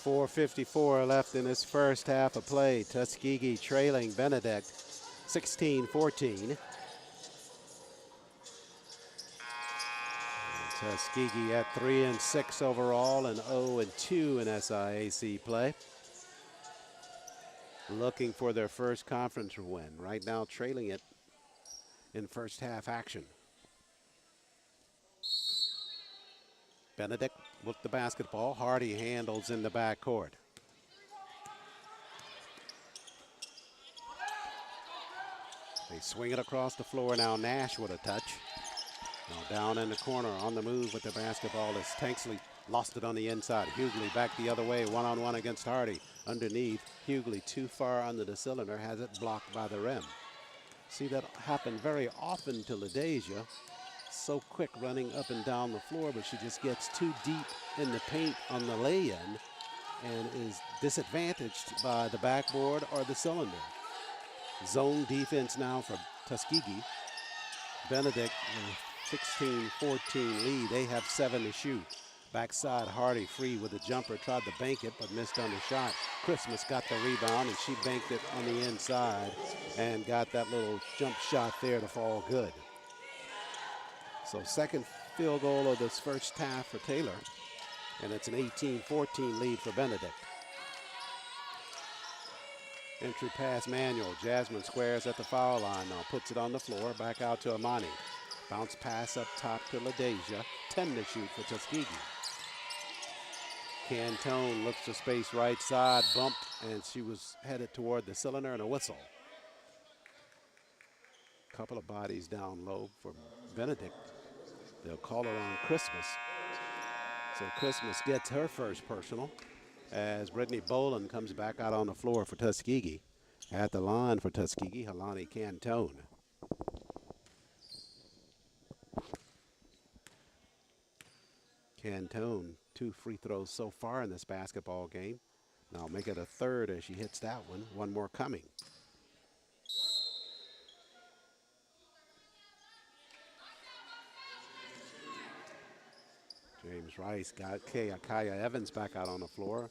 .454 left in this first half of play. Tuskegee trailing Benedict 16-14. Tuskegee at 3-6 overall and 0-2 in SIAC play. Looking for their first conference win. Right now trailing it in first half action. Benedict with the basketball. Hardy handles in the backcourt. They swing it across the floor now. Nash with a touch. Now down in the corner on the move with the basketball is Tanksley. Lost it on the inside. Hughley back the other way. One-on-one against Hardy. Underneath. Hughley too far under the cylinder. Has it blocked by the rim. See that happen very often to LaDeja. So quick running up and down the floor, but she just gets too deep in the paint on the lay-in and is disadvantaged by the backboard or the cylinder. Zone defense now for Tuskegee. Benedict with a 16-14 lead. They have 7 to shoot. Backside Hardy free with a jumper. Tried to bank it but missed on the shot. Christmas got the rebound and she banked it on the inside and got that little jump shot there to fall good. So second field goal of this first half for Taylor, and it's an 18-14 lead for Benedict. Entry pass Manuel. Jasmine squares at the foul line now, puts it on the floor, back out to Amani. Bounce pass up top to LaDeja. 10 to shoot for Tuskegee. Cantone looks to space right side, bumped, and she was headed toward the cylinder and a whistle. Couple of bodies down low for Benedict. They'll call it on Christmas. So Christmas gets her first personal as Brittany Boland comes back out on the floor for Tuskegee. At the line for Tuskegee, Halani Cantone. Cantone, 2 free throws so far in this basketball game. Now make it a third as she hits that one. One more coming. James Rice got Kaya Evans back out on the floor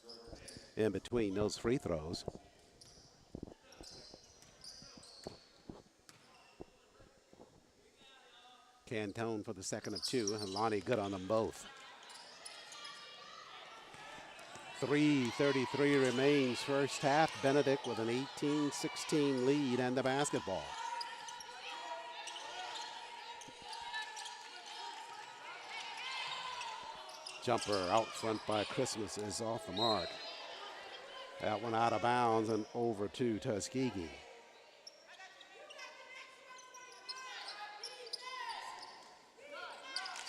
in between those free throws. Cantone for the second of 2, and Lonnie good on them both. 3:33 remains first half. Benedict with an 18-16 lead and the basketball. Jumper out front by Christmas is off the mark. That one out of bounds and over to Tuskegee.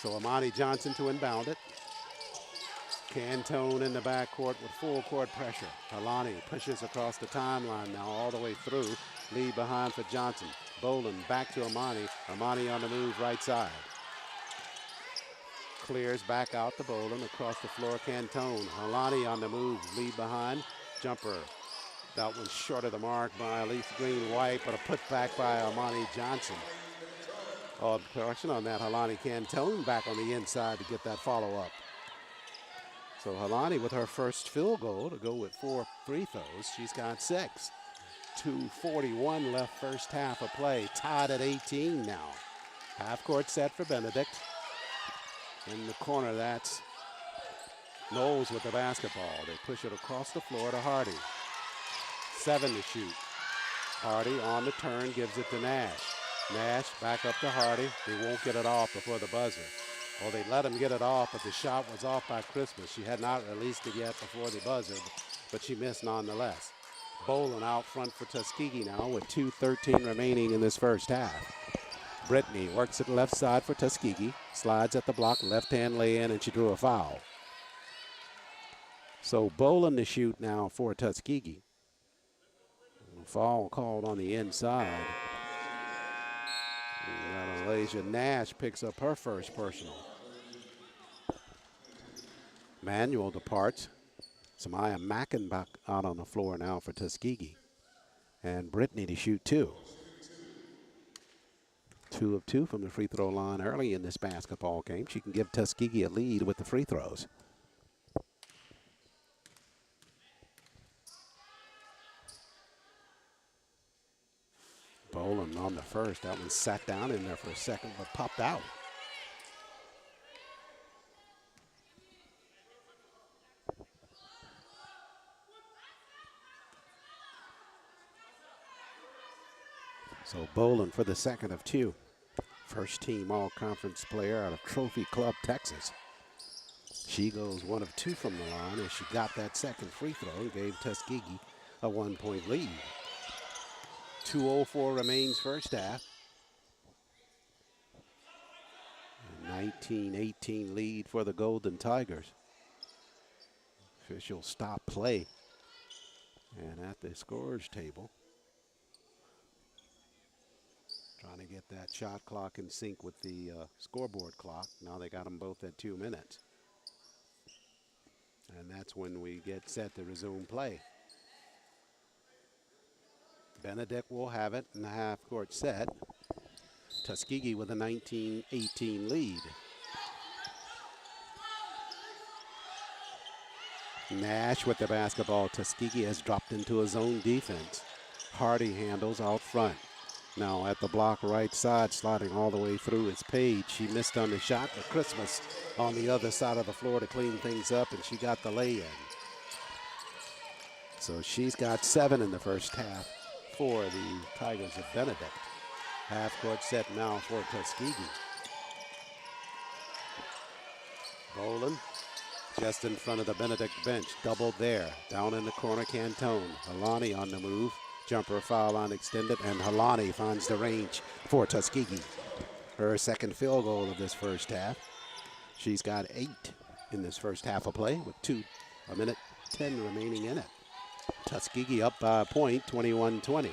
So Amani Johnson to inbound it. Cantone in the backcourt with full court pressure. Halani pushes across the timeline now all the way through. Lead behind for Johnson. Boland back to Amani. Amani on the move right side. Clears back out to Boland across the floor. Cantone. Halani on the move. Lead behind. Jumper. That one's short of the mark by Elise Green-White, but a putback by Amani Johnson. Oh, correction on that. Halani Cantone back on the inside to get that follow-up. So Halani with her first field goal to go with 4 free throws. She's got 6. 2:41 left first half of play. Tied at 18 now. Half court set for Benedict. In the corner, that's Knowles with the basketball. They push it across the floor to Hardy. 7 to shoot. Hardy on the turn, gives it to Nash. Nash back up to Hardy. They won't get it off before the buzzer. Well, they let him get it off, but the shot was off by Christmas. She had not released it yet before the buzzer, but she missed nonetheless. Boland out front for Tuskegee now with 2:13 remaining in this first half. Brittany works it left side for Tuskegee. Slides at the block, left-hand lay-in, and she drew a foul. So Boland to shoot now for Tuskegee. Foul called on the inside. Malaysia Nash picks up her first personal. Manuel departs. Samaya Mackenbach out on the floor now for Tuskegee. And Brittany to shoot 2. 2 of 2 from the free throw line early in this basketball game. She can give Tuskegee a lead with the free throws. Boland on the first. That one sat down in there for a second, but popped out. So Boland for the second of 2. First team all-conference player out of Trophy Club, Texas. She goes 1 of 2 from the line as she got that second free throw and gave Tuskegee a 1-point lead. 2:04 remains first half. 19-18 lead for the Golden Tigers. Officials stop play. And at the scorers table, trying to get that shot clock in sync with the scoreboard clock. Now they got them both at 2 minutes. And that's when we get set to resume play. Benedict will have it in the half-court set. Tuskegee with a 19-18 lead. Nash with the basketball. Tuskegee has dropped into a zone defense. Hardy handles out front. Now at the block right side, sliding all the way through is Page. She missed on the shot, but Christmas on the other side of the floor to clean things up, and she got the lay-in. So she's got 7 in the first half for the Tigers of Benedict. Half-court set now for Tuskegee. Boland just in front of the Benedict bench, doubled there. Down in the corner, Cantone. Halani on the move. Jumper foul line extended, and Halani finds the range for Tuskegee. Her second field goal of this first half. She's got 8 in this first half of play with 1 minute 10 remaining in it. Tuskegee up by a point, 21-20.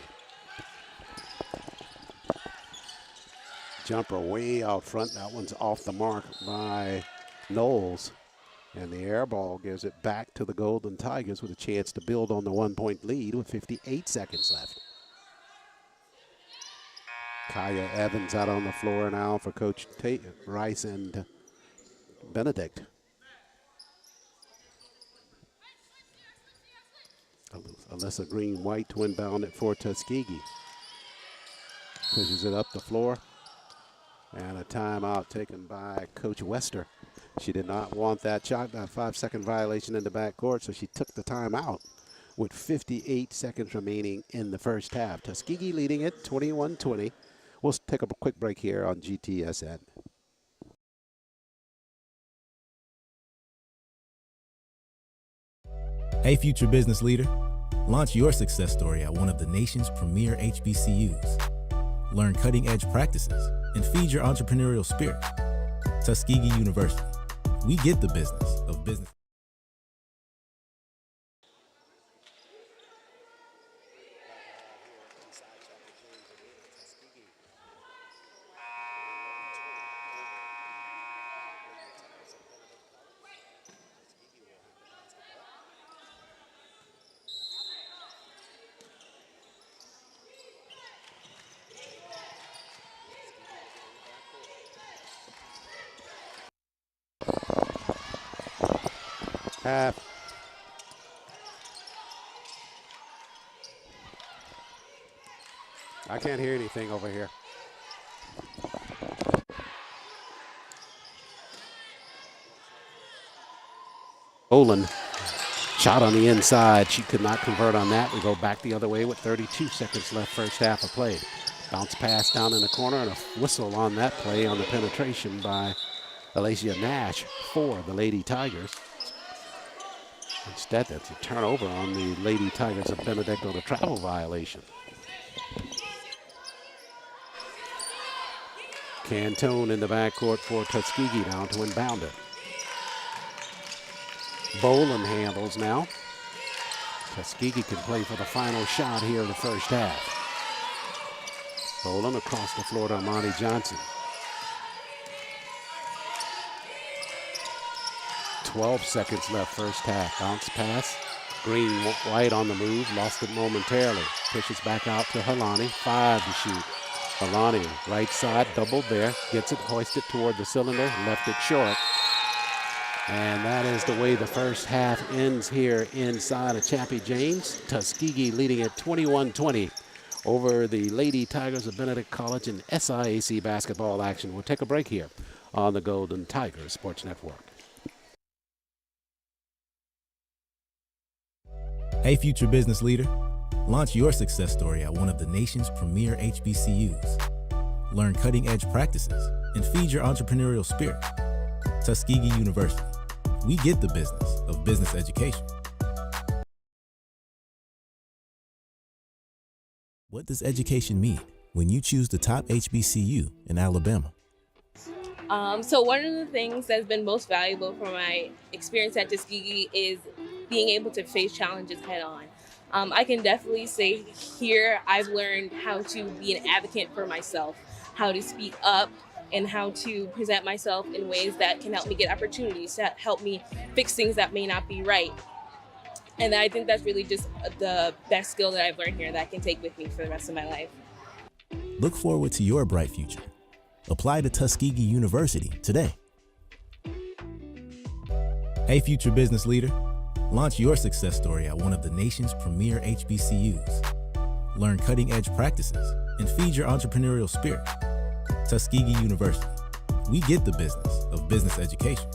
Jumper way out front. That one's off the mark by Knowles. And the air ball gives it back to the Golden Tigers with a chance to build on the 1-point lead with 58 seconds left. Kaya Evans out on the floor now for Coach Rice and Benedict. Alyssa Green-White to inbound it for Tuskegee. Pushes it up the floor. And a timeout taken by Coach Wester. She did not want that shot, that 5-second violation in the backcourt, so she took the timeout with 58 seconds remaining in the first half. Tuskegee leading it 21-20. We'll take a quick break here on GTSN. Hey, future business leader. Launch your success story at one of the nation's premier HBCUs. Learn cutting-edge practices and feed your entrepreneurial spirit. Tuskegee University. We get the business of business. Half. I can't hear anything over here. Olin shot on the inside. She could not convert on that. We go back the other way with 32 seconds left, first half of play. Bounce pass down in the corner and a whistle on that play on the penetration by Alacia Nash for the Lady Tigers. Instead, that's a turnover on the Lady Tigers of Benedict on a travel violation. Cantone in the backcourt for Tuskegee now to inbound it. Boland handles now. Tuskegee can play for the final shot here in the first half. Boland across the floor to Amani Johnson. 12 seconds left first half. Bounce pass. Green White on the move. Lost it momentarily. Pushes back out to Helani. 5 to shoot. Helani, right side, doubled there. Gets it, hoisted toward the cylinder. Left it short. And that is the way the first half ends here inside of Chappie James. Tuskegee leading at 21-20 over the Lady Tigers of Benedict College in SIAC basketball action. We'll take a break here on the Golden Tigers Sports Network. Hey, future business leader. Launch your success story at one of the nation's premier HBCUs. Learn cutting-edge practices and feed your entrepreneurial spirit. Tuskegee University. We get the business of business education. What does education mean when you choose the top HBCU in Alabama? So one of the things that's been most valuable for my experience at Tuskegee is being able to face challenges head on. I can definitely say here I've learned how to be an advocate for myself, how to speak up, and how to present myself in ways that can help me get opportunities, that help me fix things that may not be right. And I think that's really just the best skill that I've learned here that I can take with me for the rest of my life. Look forward to your bright future. Apply to Tuskegee University today. Hey, future business leader. Launch your success story at one of the nation's premier HBCUs. Learn cutting-edge practices and feed your entrepreneurial spirit. Tuskegee University. We get the business of business education.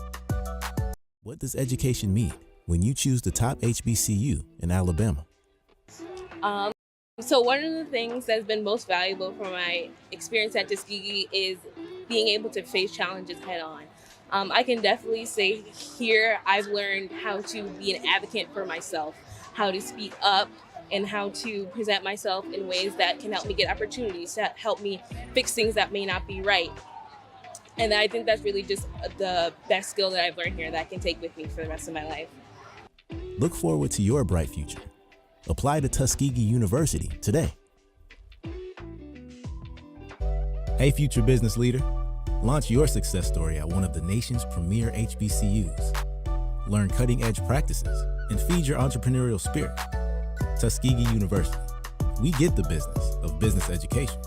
What does education mean when you choose the top HBCU in Alabama? So one of the things that's been most valuable for my experience at Tuskegee is being able to face challenges head on. I can definitely say here I've learned how to be an advocate for myself, how to speak up, and how to present myself in ways that can help me get opportunities, that help me fix things that may not be right. And I think that's really just the best skill that I've learned here that I can take with me for the rest of my life. Look forward to your bright future. Apply to Tuskegee University today. Hey, future business leader. Launch your success story at one of the nation's premier HBCUs. Learn cutting-edge practices and feed your entrepreneurial spirit. Tuskegee University. We get the business of business education.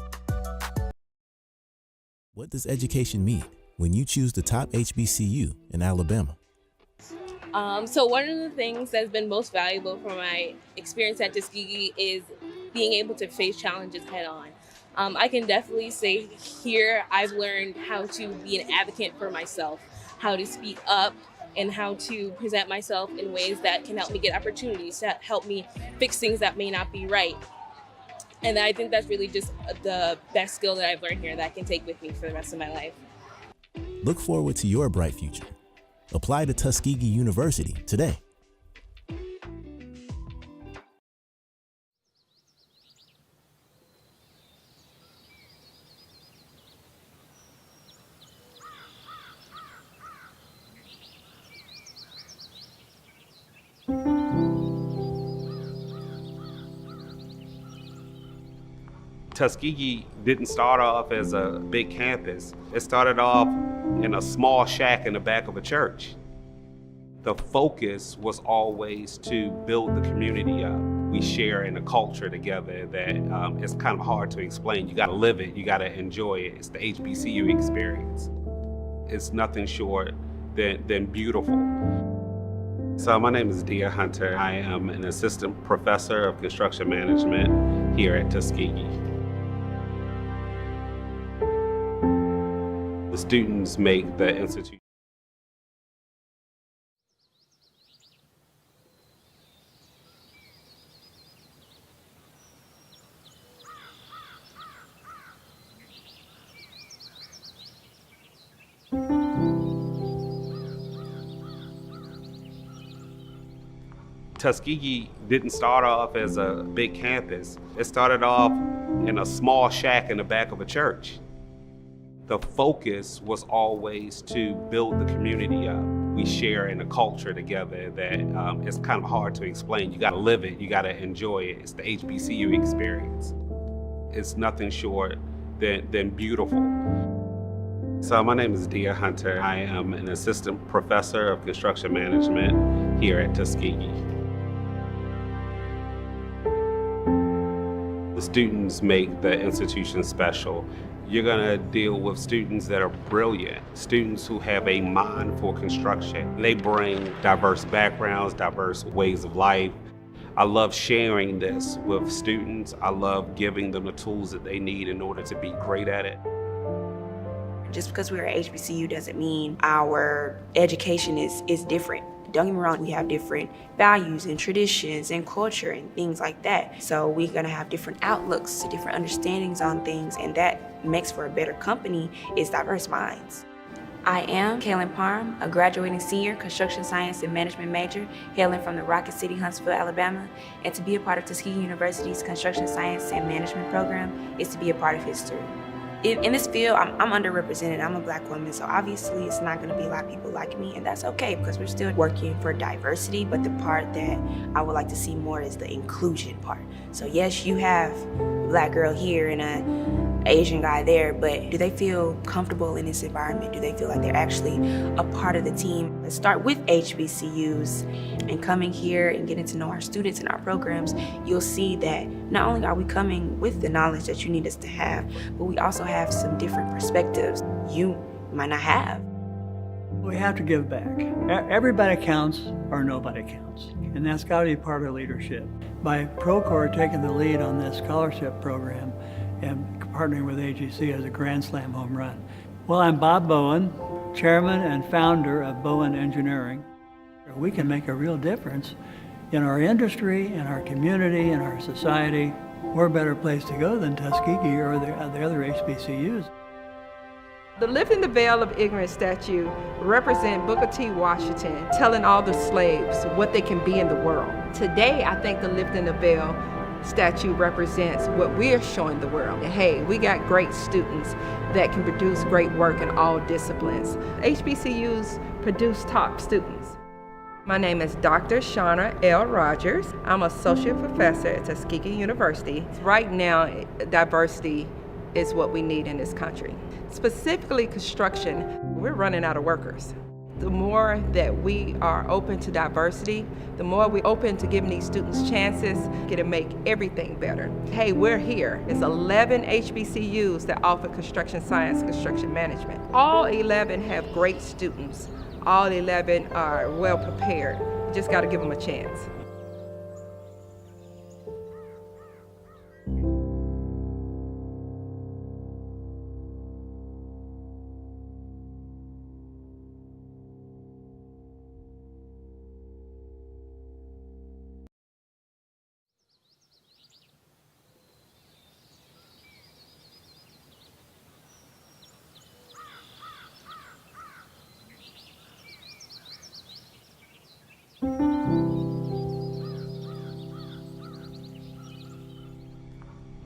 What does education mean when you choose the top HBCU in Alabama? So one of the things that's been most valuable for my experience at Tuskegee is being able to face challenges head on. I can definitely say here I've learned how to be an advocate for myself, how to speak up, and how to present myself in ways that can help me get opportunities, that help me fix things that may not be right. And I think that's really just the best skill that I've learned here that I can take with me for the rest of my life. Look forward to your bright future. Apply to Tuskegee University today. Tuskegee didn't start off as a big campus. It started off in a small shack in the back of a church. The focus was always to build the community up. We share in a culture together that it's kind of hard to explain. You gotta live it, you gotta enjoy it. It's the HBCU experience. It's nothing short than beautiful. So my name is Dia Hunter. I am an assistant professor of construction management here at Tuskegee. The students make the institute. Tuskegee didn't start off as a big campus. It started off in a small shack in the back of a church. The focus was always to build the community up. We share in a culture together that it's kind of hard to explain. You gotta live it, you gotta enjoy it. It's the HBCU experience. It's nothing short than beautiful. So my name is Dia Hunter. I am an assistant professor of construction management here at Tuskegee. The students make the institution special. You're gonna deal with students that are brilliant, students who have a mind for construction. They bring diverse backgrounds, diverse ways of life. I love sharing this with students. I love giving them the tools that they need in order to be great at it. Just because we're at HBCU doesn't mean our education is different. Don't get me wrong, we have different values and traditions and culture and things like that. So we're gonna have different outlooks, different understandings on things, and that makes for a better company is diverse minds. I am Kaylin Parham, a graduating senior construction science and management major, hailing from the Rocket City, Huntsville, Alabama. And to be a part of Tuskegee University's construction science and management program is to be a part of history. In this field, I'm underrepresented. I'm a Black woman, so obviously it's not gonna be a lot of people like me, and that's okay because we're still working for diversity, but the part that I would like to see more is the inclusion part. So yes, you have a Black girl here and an Asian guy there, but do they feel comfortable in this environment? Do they feel like they're actually a part of the team? Let's start with HBCUs and coming here and getting to know our students and our programs. You'll see that not only are we coming with the knowledge that you need us to have, but we also have some different perspectives you might not have. We have to give back. Everybody counts or nobody counts, and that's got to be part of leadership. By Procore taking the lead on this scholarship program and partnering with AGC as a Grand Slam home run. Well, I'm Bob Bowen, chairman and founder of Bowen Engineering. We can make a real difference in our industry, in our community, in our society. We're a better place to go than Tuskegee or the other HBCUs. The Lifting the Veil of Ignorance statue represents Booker T. Washington telling all the slaves what they can be in the world. Today, I think the Lifting the Veil statue represents what we're showing the world. Hey, we got great students that can produce great work in all disciplines. HBCUs produce top students. My name is Dr. Shauna L. Rogers. I'm associate professor at Tuskegee University. Right now, diversity is what we need in this country. Specifically construction, we're running out of workers. The more that we are open to diversity, the more we're open to giving these students chances, it'll make everything better. Hey, we're here. It's 11 HBCUs that offer construction science, construction management. All 11 have great students. All 11 are well prepared. You just gotta give them a chance.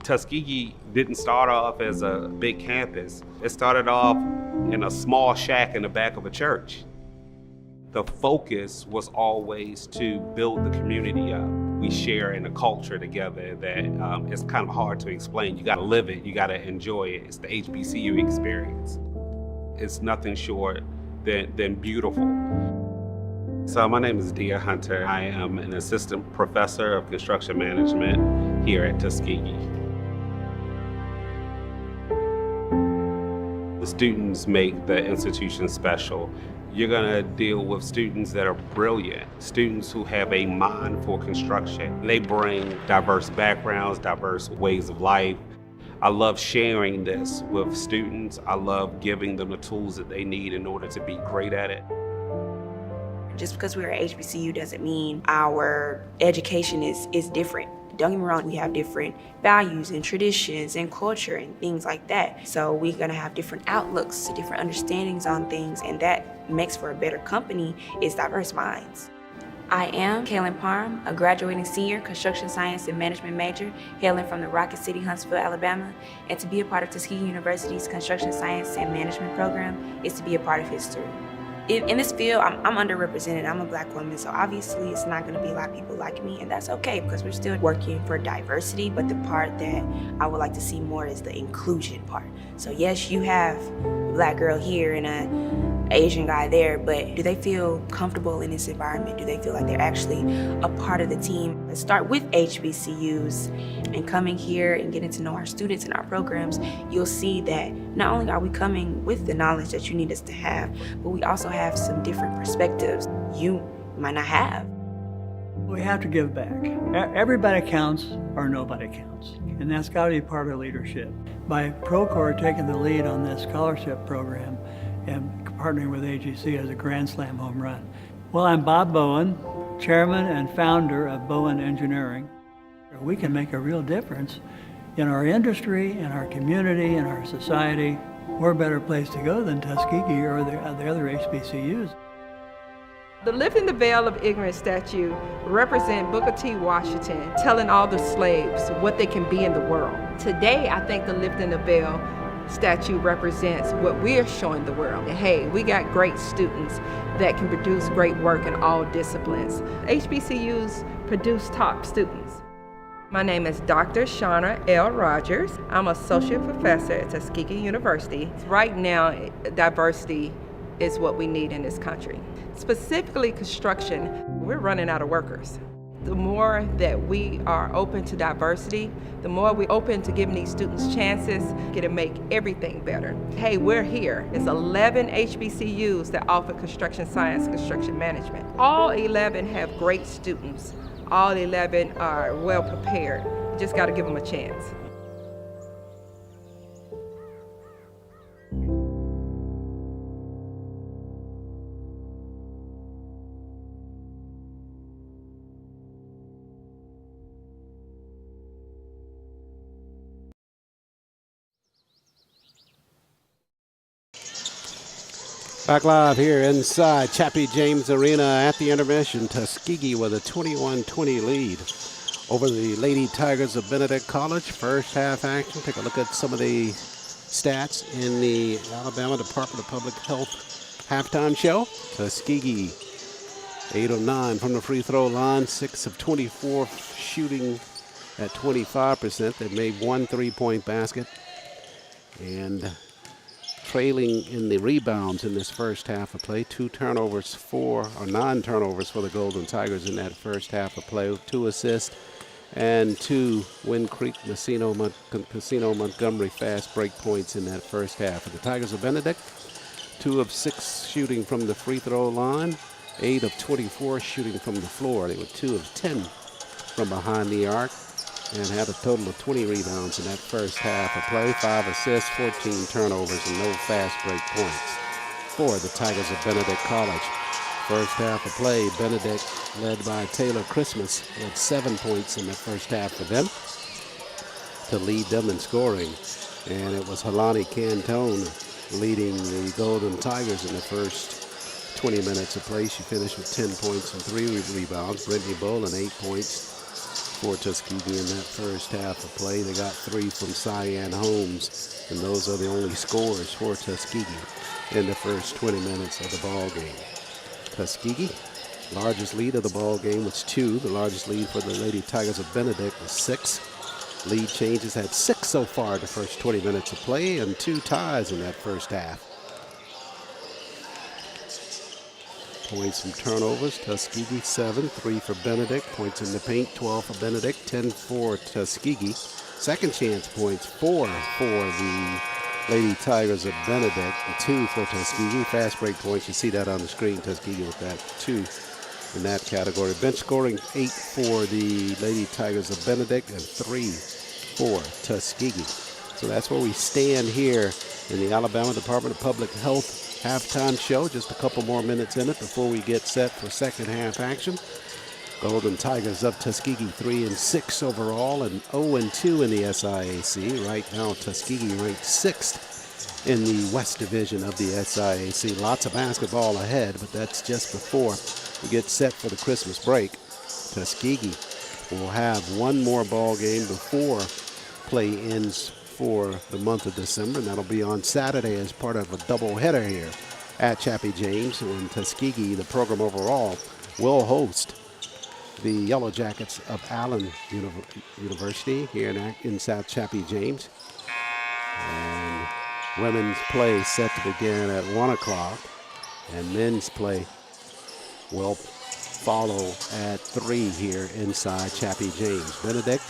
Tuskegee didn't start off as a big campus. It started off in a small shack in the back of a church. The focus was always to build the community up. We share in a culture together that it's kind of hard to explain. You got to live it, you got to enjoy it. It's the HBCU experience. It's nothing short than beautiful. So my name is Dia Hunter. I am an assistant professor of construction management here at Tuskegee. The students make the institution special. You're gonna deal with students that are brilliant, students who have a mind for construction. They bring diverse backgrounds, diverse ways of life. I love sharing this with students. I love giving them the tools that they need in order to be great at it. Just because we're at HBCU doesn't mean our education is different. Don't get me wrong, we have different values and traditions and culture and things like that. So we're gonna have different outlooks, different understandings on things, and that makes for a better company is diverse minds. I am Kaylin Parham, a graduating senior construction science and management major, hailing from the Rocket City, Huntsville, Alabama. And to be a part of Tuskegee University's construction science and management program is to be a part of history. In this field, I'm underrepresented. I'm a Black woman, so obviously it's not gonna be a lot of people like me, and that's okay because we're still working for diversity, but the part that I would like to see more is the inclusion part. So yes, you have a Black girl here and an Asian guy there, but do they feel comfortable in this environment? Do they feel like they're actually a part of the team? Let's start with HBCUs and coming here and getting to know our students and our programs. You'll see that not only are we coming with the knowledge that you need us to have, but we also have some different perspectives you might not have. We have to give back. Everybody counts or nobody counts. And that's got to be part of leadership. By Procore taking the lead on this scholarship program and partnering with AGC as a Grand Slam home run. Well, I'm Bob Bowen, chairman and founder of Bowen Engineering. We can make a real difference in our industry, in our community, in our society. We're a better place to go than Tuskegee or the other HBCUs. The Lifting the Veil of Ignorance statue represents Booker T. Washington telling all the slaves what they can be in the world. Today, I think the Lifting the Veil statue represents what we're showing the world. Hey, we got great students that can produce great work in all disciplines. HBCUs produce top students. My name is Dr. Shauna L. Rogers. I'm associate professor at Tuskegee University. Right now, diversity is what we need in this country. Specifically construction, we're running out of workers. The more that we are open to diversity, the more we're open to giving these students chances, to make everything better. Hey, we're here. It's 11 HBCUs that offer construction science, construction management. All 11 have great students. All 11 are well prepared. You just got to give them a chance. Back live here inside Chappie James Arena at the intermission. Tuskegee with a 21-20 lead over the Lady Tigers of Benedict College. First half action. Take a look at some of the stats in the Alabama Department of Public Health halftime show. Tuskegee 8 of 9 from the free throw line, 6 of 24 shooting at 25%. They made one 3-point basket and trailing in the rebounds in this first half of play. 9 turnovers for the Golden Tigers in that first half of play. 2 assists and 2 Wind Creek Casino Montgomery fast break points in that first half. For the Tigers of Benedict, 2 of 6 shooting from the free throw line, 8 of 24 shooting from the floor. They were 2 of 10 from behind the arc, and had a total of 20 rebounds in that first half of play. 5 assists, 14 turnovers, and no fast break points for the Tigers of Benedict College. First half of play, Benedict, led by Taylor Christmas, had 7 points in the first half for them to lead them in scoring. And it was Helani Cantone leading the Golden Tigers in the first 20 minutes of play. She finished with 10 points and 3 rebounds. Brittany Boland, 8 points for Tuskegee in that first half of play. They got 3 from Cyan Holmes, and those are the only scores for Tuskegee in the first 20 minutes of the ball game. Tuskegee Largest lead of the ball game was 2. The largest lead for the Lady Tigers of Benedict was 6. Lead changes had 6 so far in the first 20 minutes of play and 2 ties in that first half. Points from turnovers, Tuskegee 7, 3 for Benedict. Points in the paint, 12 for Benedict, 10 for Tuskegee. Second chance points, 4 for the Lady Tigers of Benedict, and 2 for Tuskegee. Fast break points, you see that on the screen, Tuskegee with that 2 in that category. Bench scoring, 8 for the Lady Tigers of Benedict and 3 for Tuskegee. So that's where we stand here in the Alabama Department of Public Health halftime show. Just a couple more minutes in it before we get set for second half action. Golden Tigers of Tuskegee 3-6 overall and 0-2 in the SIAC. Right now, Tuskegee ranked 6th in the West Division of the SIAC. Lots of basketball ahead, but that's just before we get set for the Christmas break. Tuskegee will have one more ball game before play ends for the month of December, and that'll be on Saturday as part of a doubleheader here at Chappie James. When Tuskegee, the program overall, will host the Yellow Jackets of Allen University here in South Chappie James. And women's play set to begin at 1 o'clock, and men's play will follow at 3 here inside Chappie James. Benedict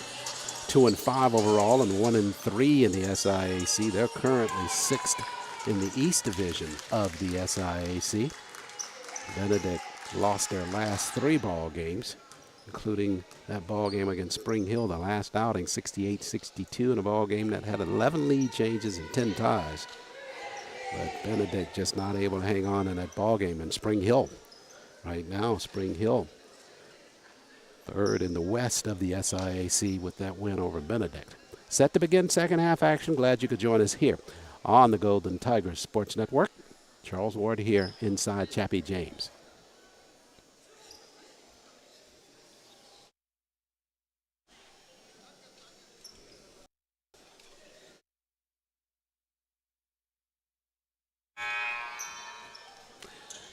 2-5 overall and 1-3 in the SIAC. They're currently 6th in the East Division of the SIAC. Benedict lost their last 3 ball games, including that ball game against Spring Hill, the last outing, 68-62, in a ball game that had 11 lead changes and 10 ties. But Benedict just not able to hang on in that ball game. And Spring Hill, right now, Spring Hill, 3rd in the west of the SIAC with that win over Benedict. Set to begin second half action. Glad you could join us here on the Golden Tigers Sports Network. Charles Ward here inside Chappie James.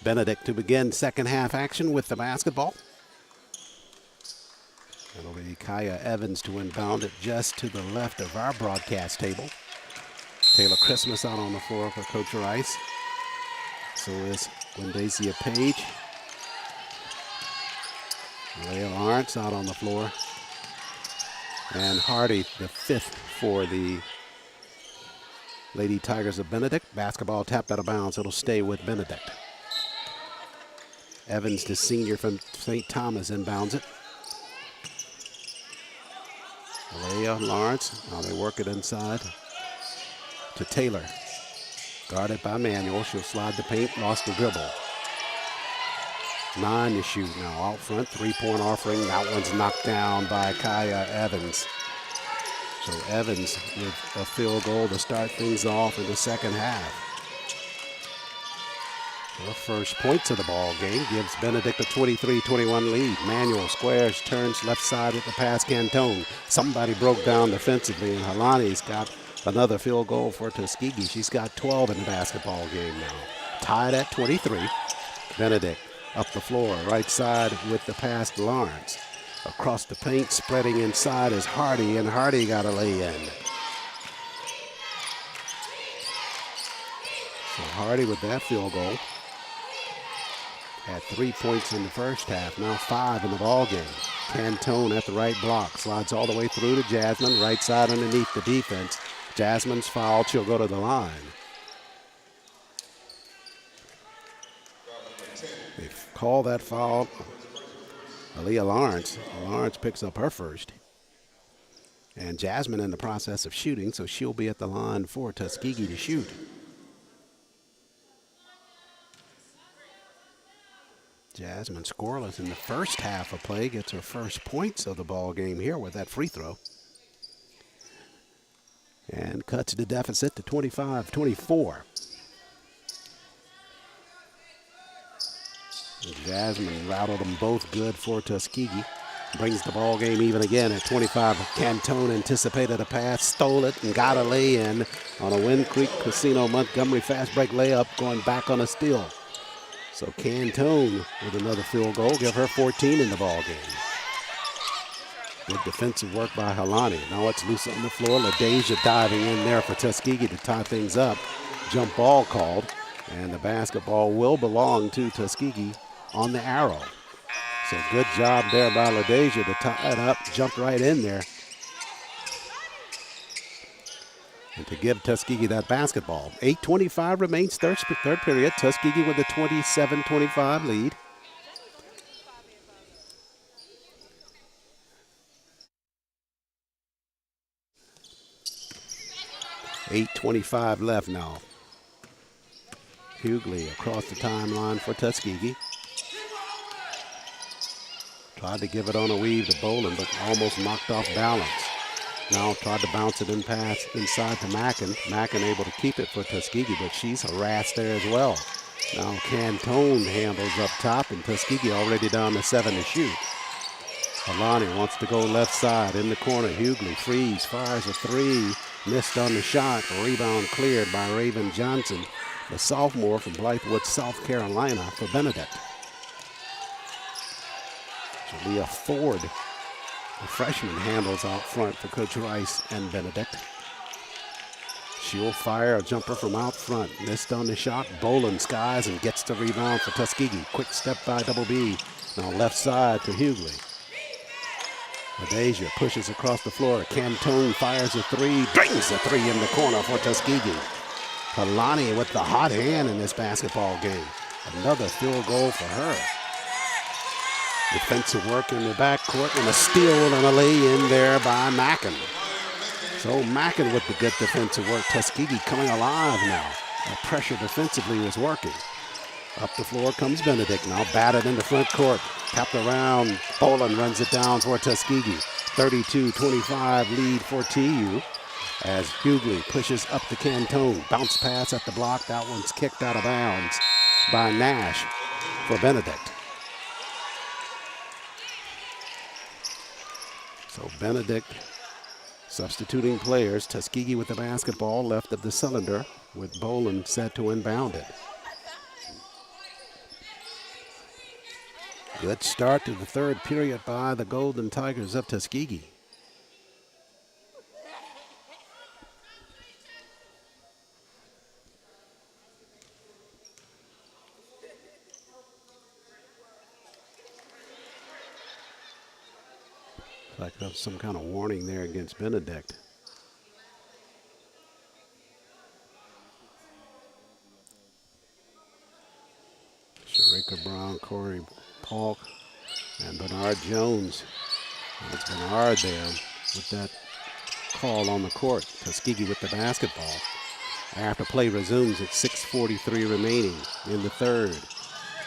Benedict to begin second half action with the basketball. It'll be Kaya Evans to inbound it just to the left of our broadcast table. Taylor Christmas out on the floor for Coach Rice. So is Gwendacia Page. Leah Lawrence out on the floor. And Hardy, the 5th for the Lady Tigers of Benedict. Basketball tapped out of bounds. It'll stay with Benedict. Evans, the senior from St. Thomas, inbounds it. Leah Lawrence, now they work it inside to Taylor. Guarded by Manuel, she'll slide the paint, lost the dribble. 9 to shoot now, out front, 3-point offering. That one's knocked down by Kaya Evans. So Evans with a field goal to start things off in the second half. The first points of the ball game gives Benedict a 23-21 lead. Manuel squares, turns left side with the pass. Cantone. Somebody broke down defensively, and Halani's got another field goal for Tuskegee. She's got 12 in the basketball game now. Tied at 23. Benedict up the floor, right side with the pass to Lawrence. Across the paint, spreading inside is Hardy, and Hardy got a lay-in. So Hardy with that field goal. Had 3 points in the first half, now 5 in the ball game. Cantone at the right block, slides all the way through to Jasmine, right side underneath the defense. Jasmine's fouled, she'll go to the line. They call that foul. Aaliyah Lawrence. Lawrence picks up her first. And Jasmine in the process of shooting, so she'll be at the line for Tuskegee to shoot. Jasmine scoreless in the first half of play, gets her first points of the ball game here with that free throw. And cuts the deficit to 25-24. Jasmine rattled them both good for Tuskegee. Brings the ball game even again at 25. Cantone anticipated a pass, stole it, and got a lay-in on a Wind Creek Casino Montgomery fast break layup, going back on a steal. So Cantone with another field goal, give her 14 in the ball game. Good defensive work by Helani. Now it's loose on the floor. LaDeja diving in there for Tuskegee to tie things up. Jump ball called, and the basketball will belong to Tuskegee on the arrow. So good job there by LaDeja to tie it up, jumped right in there. And to give Tuskegee that basketball. 8:25 remains third period. Tuskegee with a 27-25 lead. .8:25 left now. Hughley across the timeline for Tuskegee. Tried to give it on a weave to Bolin, but almost knocked off balance. Now tried to bounce it in pass inside to Mackin. Mackin able to keep it for Tuskegee, but she's harassed there as well. Now Cantone handles up top, and Tuskegee already down to 7 to shoot. Alani wants to go left side in the corner. Hughley frees, fires a three. Missed on the shot. Rebound cleared by Raven Johnson, the sophomore from Blythewood, South Carolina, for Benedict. Leah Ford, the freshman, handles out front for Coach Rice and Benedict. She'll fire a jumper from out front. Missed on the shot. Bolin skies and gets the rebound for Tuskegee. Quick step by WBB. Now left side to Hughley. LaDeja pushes across the floor. Cantone fires a three. Brings the three in the corner for Tuskegee. Kalani with the hot hand in this basketball game. Another field goal for her. Defensive work in the backcourt, and a steal and a lay-in there by Mackin. So Mackin with the good defensive work. Tuskegee coming alive now. That pressure defensively is working. Up the floor comes Benedict, now batted in the front court. Tapped around, Bolin runs it down for Tuskegee. 32-25 lead for TU as Hughley pushes up to Cantone. Bounce pass at the block, that one's kicked out of bounds by Nash for Benedict. So Benedict substituting players. Tuskegee with the basketball left of the cylinder with Bolin set to inbound it. Good start to the third period by the Golden Tigers of Tuskegee. Like there's some kind of warning there against Benedict. Sharika Brown, Corey Polk, and Bernard Jones. It's Bernard there with that call on the court. Tuskegee with the basketball. After play resumes at 6:43 remaining in the third.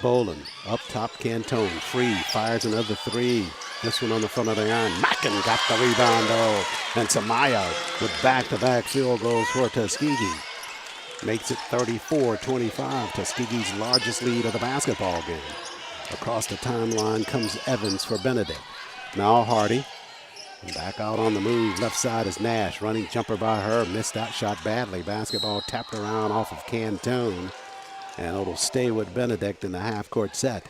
Bolin up top, Cantone free, fires another three. This one on the front of the iron. Mackin got the rebound though. And Samaya with back-to-back field goals for Tuskegee. Makes it 34-25, Tuskegee's largest lead of the basketball game. Across the timeline comes Evans for Benedict. Now Hardy. Back out on the move. Left side is Nash. Running jumper by her. Missed that shot badly. Basketball tapped around off of Cantone. And it'll stay with Benedict in the half-court set.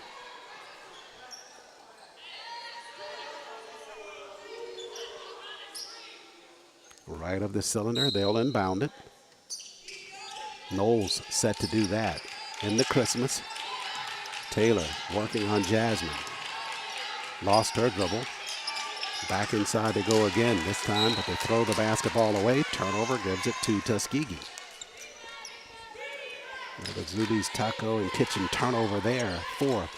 Right of the cylinder, they'll inbound it. Knowles set to do that. In the Christmas, Taylor working on Jasmine. Lost her dribble. Back inside they go again this time, but they throw the basketball away. Turnover gives it to Tuskegee. The Zubi's Taco and Kitchen turnover there for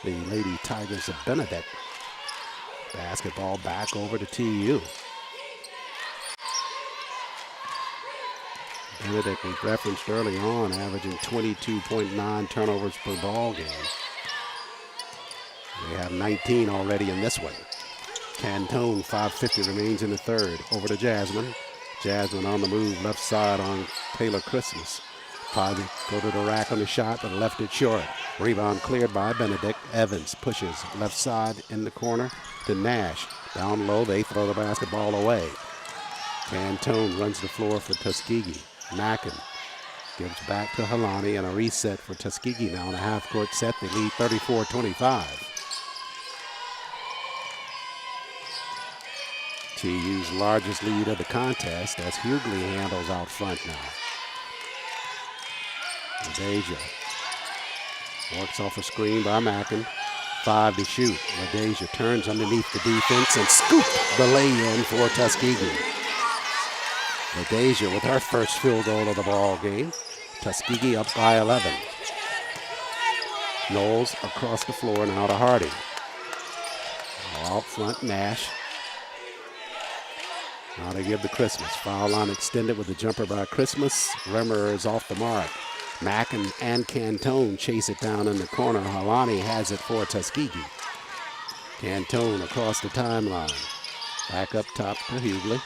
the Lady Tigers of Benedict. Basketball back over to TU. Benedict was referenced early on, averaging 22.9 turnovers per ball game. They have 19 already in this one. Cantone, 5:50 remains in the third. Over to Jasmine. Jasmine on the move, left side on Taylor Christmas. Tried to go to the rack on the shot, but left it short. Rebound cleared by Benedict. Evans pushes left side in the corner to Nash. Down low, they throw the basketball away. Cantone runs the floor for Tuskegee. Mackin Gives back to Helani and a reset for Tuskegee now in a half-court set. They lead 34-25. TU's largest lead of the contest as Hughley handles out front now. LaDeja works off a screen by Mackin. 5 to shoot. LaDeja turns underneath the defense and scoop the lay-in for Tuskegee. LaDeja with her first field goal of the ball game. Tuskegee up by 11. Knowles across the floor now to Hardy. Out front, Nash. Now they give the Christmas. Foul line extended with the jumper by Christmas. Rimmer is off the mark. Mackin and Cantone chase it down in the corner. Helani has it for Tuskegee. Cantone across the timeline. Back up top to Hughley.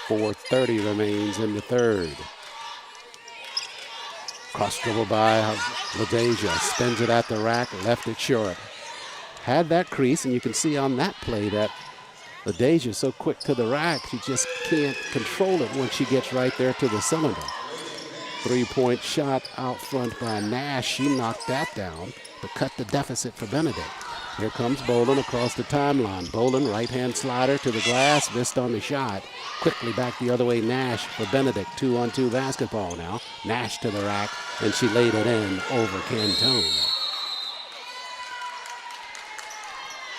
4:30 remains in the third. Cross dribble by LaDeja. Spins it at the rack, left it short. Had that crease, and you can see on that play that LaDeja so quick to the rack, she just can't control it when she gets right there to the cylinder. 3-point shot out front by Nash. She knocked that down to cut the deficit for Benedict. Here comes Bolin across the timeline. Bolin, right-hand slider to the glass, missed on the shot. Quickly back the other way, Nash for Benedict. 2-on-2 basketball now. Nash to the rack, and she laid it in over Cantone.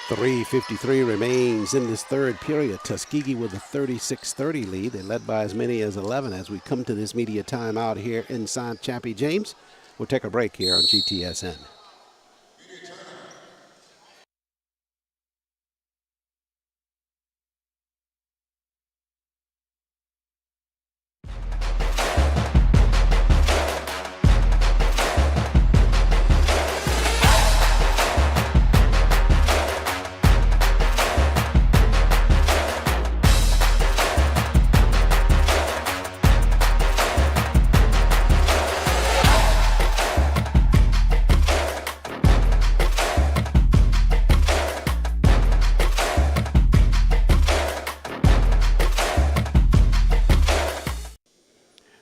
3:53 remains in this third period. Tuskegee with a 36-30 lead. They led by as many as 11 as we come to this media timeout here inside Chappie James. We'll take a break here on GTSN.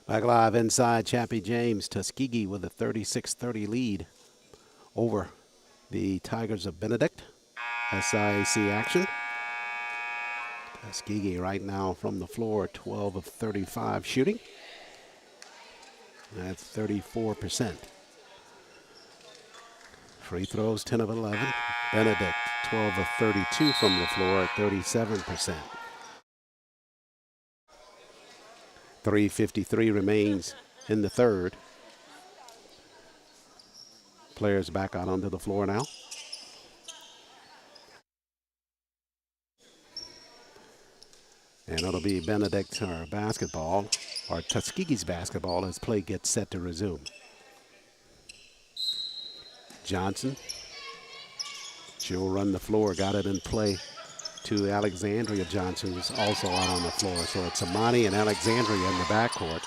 Back live inside Chappie James. Tuskegee with a 36-30 lead over the Tigers of Benedict. SIAC action. Tuskegee right now from the floor, 12 of 35 shooting. That's 34%. Free throws, 10 of 11. Benedict, 12 of 32 from the floor at 37%. 3:53 remains in the third. Players back out onto the floor now. And it'll be Benedict's basketball, or Tuskegee's basketball, as play gets set to resume. Johnson. She'll run the floor, got it in play to Alexandria Johnson, who's also out on the floor. So it's Amani and Alexandria in the backcourt.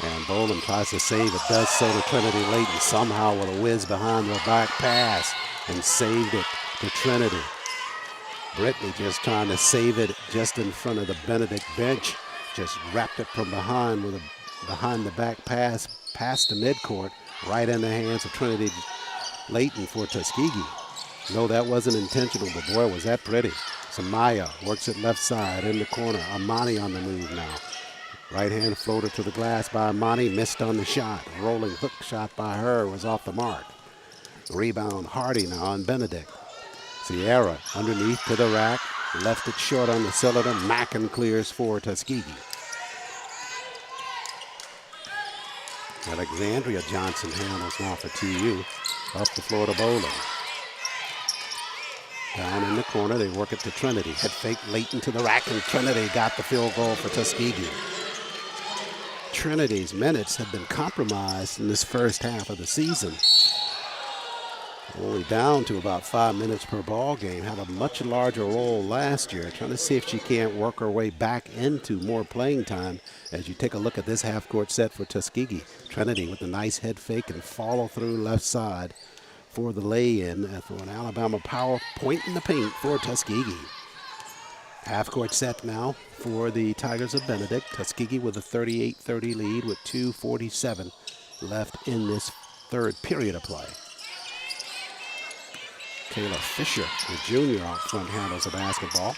And Bolin tries to save it, does so to Trinity Layton, somehow with a whiz behind the back pass, and saved it to Trinity. Brittany just trying to save it just in front of the Benedict bench. Just wrapped it from behind with a behind the back pass past the midcourt, right in the hands of Trinity Layton for Tuskegee. No, that wasn't intentional, but boy, was that pretty. Samaya works it left side in the corner. Amani on the move now. Right hand floater to the glass by Amani, missed on the shot. Rolling hook shot by her was off the mark. Rebound Hardy now on Benedict. Sierra underneath to the rack, left it short on the cylinder. Mackin clears for Tuskegee. Alexandria Johnson handles now for TU. Up the floor to Bolin. Down in the corner, they work it to Trinity. Head fake Layton to the rack, and Trinity got the field goal for Tuskegee. Trinity's minutes have been compromised in this first half of the season. Only down to about 5 minutes per ball game. Had a much larger role last year. Trying to see if she can't work her way back into more playing time as you take a look at this half-court set for Tuskegee. Trinity with a nice head fake and follow through left side for the lay-in for an Alabama power point in the paint for Tuskegee. Half-court set now for the Tigers of Benedict. Tuskegee with a 38-30 lead with 2:47 left in this third period of play. Kayla Fisher, the junior, out front handles the basketball.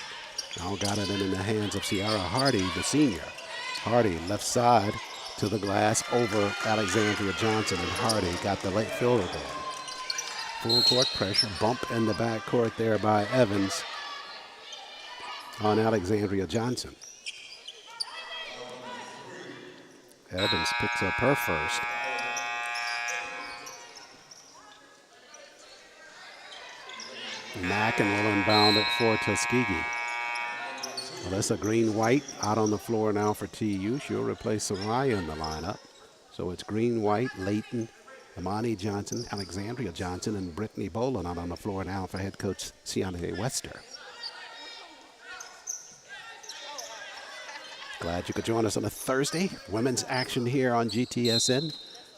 Now got it in the hands of Ciara Hardy, the senior. Hardy left side to the glass over Alexandria Johnson, and Hardy got the late fielder goal. Full court pressure, bump in the backcourt there by Evans on Alexandria Johnson. Evans picks up her first. Macken will inbound it for Tuskegee. Alyssa Green-White out on the floor now for TU. She'll replace Soraya in the lineup. So it's Green-White, Layton, Amani Johnson, Alexandria Johnson, and Brittany Boland out on the floor now for head coach Siane Wester. Glad you could join us on a Thursday. Women's action here on GTSN.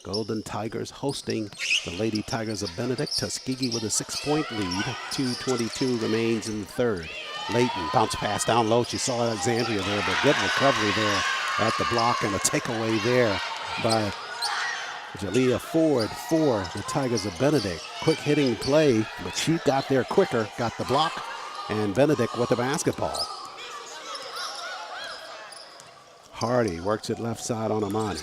Golden Tigers hosting the Lady Tigers of Benedict. Tuskegee with a 6-point lead. 2:22 remains in the third. Layton bounce pass down low. She saw Alexandria there, but good recovery there at the block, and a takeaway there by Jalea Ford for the Tigers of Benedict. Quick hitting play, but she got there quicker, got the block, and Benedict with the basketball. Hardy works it left side on Amani.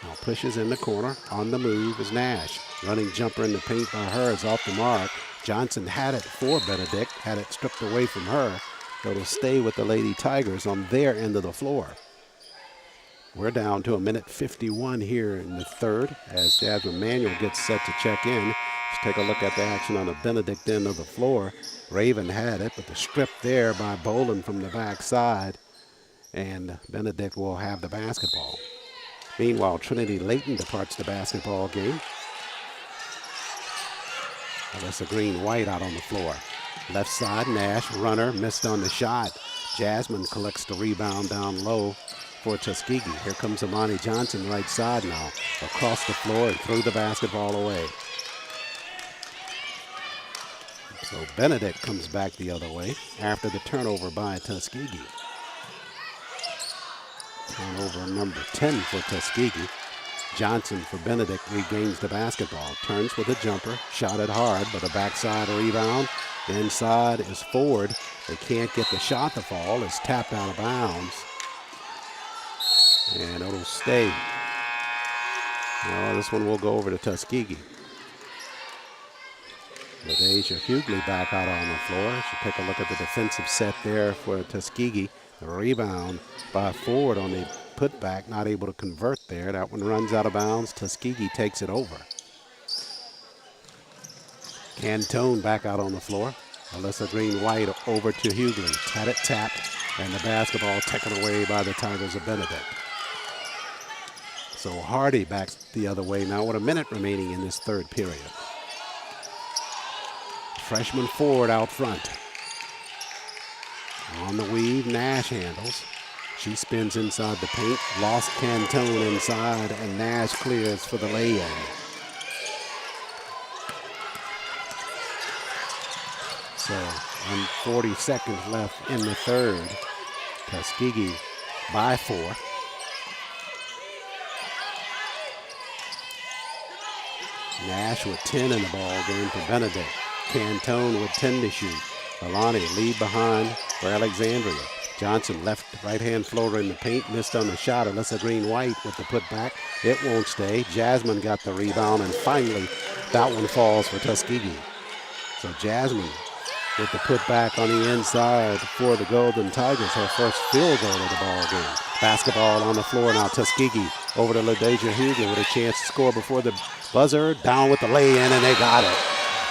Now pushes in the corner. On the move is Nash. Running jumper in the paint by her is off the mark. Johnson had it for Benedict, had it stripped away from her. So it'll stay with the Lady Tigers on their end of the floor. We're down to 1:51 here in the third as Jasmine Manuel gets set to check in. Let's take a look at the action on the Benedict end of the floor. Raven had it, but the strip there by Boland from the backside, and Benedict will have the basketball. Meanwhile, Trinity Layton departs the basketball game. Alyssa Green-White out on the floor. Left side, Nash, runner, missed on the shot. Jasmine collects the rebound down low for Tuskegee. Here comes Amani Johnson right side now. Across the floor and threw the basketball away. So Benedict comes back the other way after the turnover by Tuskegee. Turnover number 10 for Tuskegee. Johnson for Benedict regains the basketball. Turns with a jumper. Shot it hard, but a backside rebound. Inside is Ford. They can't get the shot to fall. It's tapped out of bounds. And it'll stay. Well, this one will go over to Tuskegee. LaDeja Hughley back out on the floor. Should take a look at the defensive set there for Tuskegee. The rebound by Ford on the putback, not able to convert there. That one runs out of bounds. Tuskegee takes it over. Cantone back out on the floor. Alyssa Green-White over to Hughley. Had it tapped, and the basketball taken away by the Tigers of Benedict. So Hardy back the other way now with a minute remaining in this third period. Freshman Ford out front. On the weave, Nash handles. She spins inside the paint. Lost Cantone inside, and Nash clears for the lay-in. So, 40 seconds left in the third. Tuskegee by 4. Nash with 10 in the ball game for Benedict. Cantone with 10 to shoot. Alani lead behind for Alexandria. Johnson left right-hand floater in the paint, missed on the shot. Alyssa Green-White with the putback. It won't stay. Jasmine got the rebound, and finally that one falls for Tuskegee. So Jasmine with the putback on the inside for the Golden Tigers, her first field goal of the ball game. Basketball on the floor now. Tuskegee over to LaDeja Hughley with a chance to score before the buzzer. Down with the lay-in, and they got it.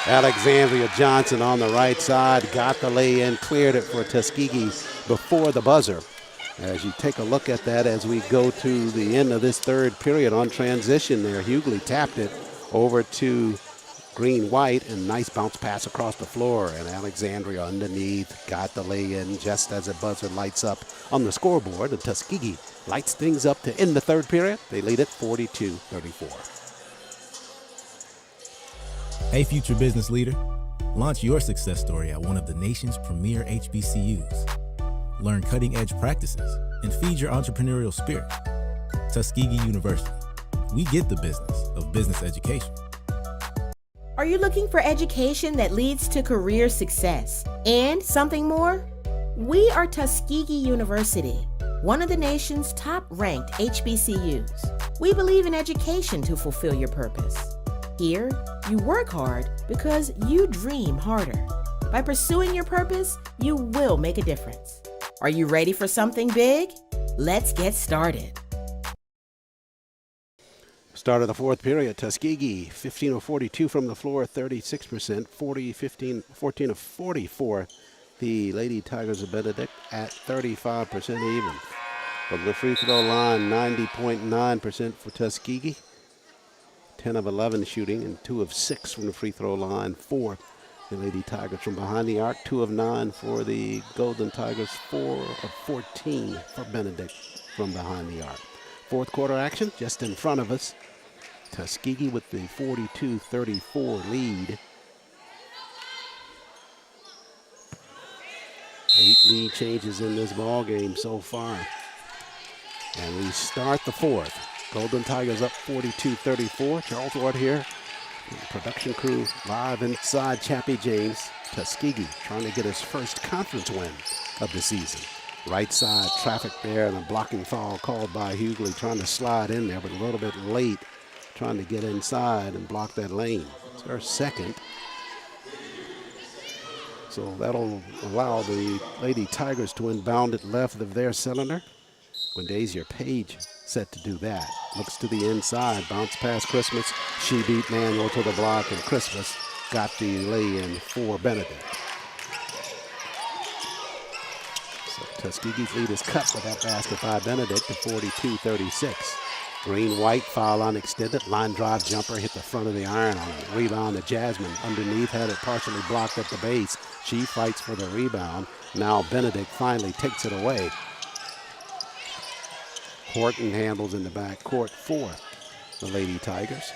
Alexandria Johnson on the right side got the lay-in, cleared it for Tuskegee before the buzzer. As you take a look at that as we go to the end of this third period on transition there, Hughley tapped it over to Green-White, and nice bounce pass across the floor, and Alexandria underneath got the lay-in just as the buzzer lights up on the scoreboard. The Tuskegee lights things up to end the third period. They lead it 42-34. Hey, future business leader. Launch your success story at one of the nation's premier HBCUs. learn cutting-edge practices, and feed your entrepreneurial spirit. Tuskegee University. We get the business of business education. Are you looking for education that leads to career success and something more? We are Tuskegee University, one of the nation's top-ranked HBCUs. We believe in education to fulfill your purpose. Here, you work hard because you dream harder. By pursuing your purpose, you will make a difference. Are you ready for something big? Let's get started. Start of the fourth period, Tuskegee, 15 of 42 from the floor, 36%, 14 of 44. The Lady Tigers of Benedict at 35% even. From the free throw line, 90.9% for Tuskegee. 10 of 11 shooting and 2 of 6 from the free throw line for the Lady Tigers from behind the arc. 2 of 9 for the Golden Tigers, 4 of 14 for Benedict from behind the arc. Fourth quarter action just in front of us. Tuskegee with the 42-34 lead. 8 lead changes in this ball game so far. And we start the fourth. Golden Tigers up 42-34. Charles Ward here. Production crew live inside Chappie James. Tuskegee trying to get his first conference win of the season. Right side traffic there and a blocking foul called by Hughley, trying to slide in there, but a little bit late, trying to get inside and block that lane. It's our second. So that'll allow the Lady Tigers to inbound it left of their cylinder. Wendazier Page set to do that. Looks to the inside, bounce past Christmas. She beat Manuel to the block, and Christmas got the lay-in for Benedict. So Tuskegee's lead is cut with that basket by Benedict to 42-36. Green-white foul line extended. Line drive jumper hit the front of the iron on it. Rebound to Jasmine. Underneath, had it partially blocked at the base. She fights for the rebound. Now Benedict finally takes it away. Horton handles in the back court for the Lady Tigers.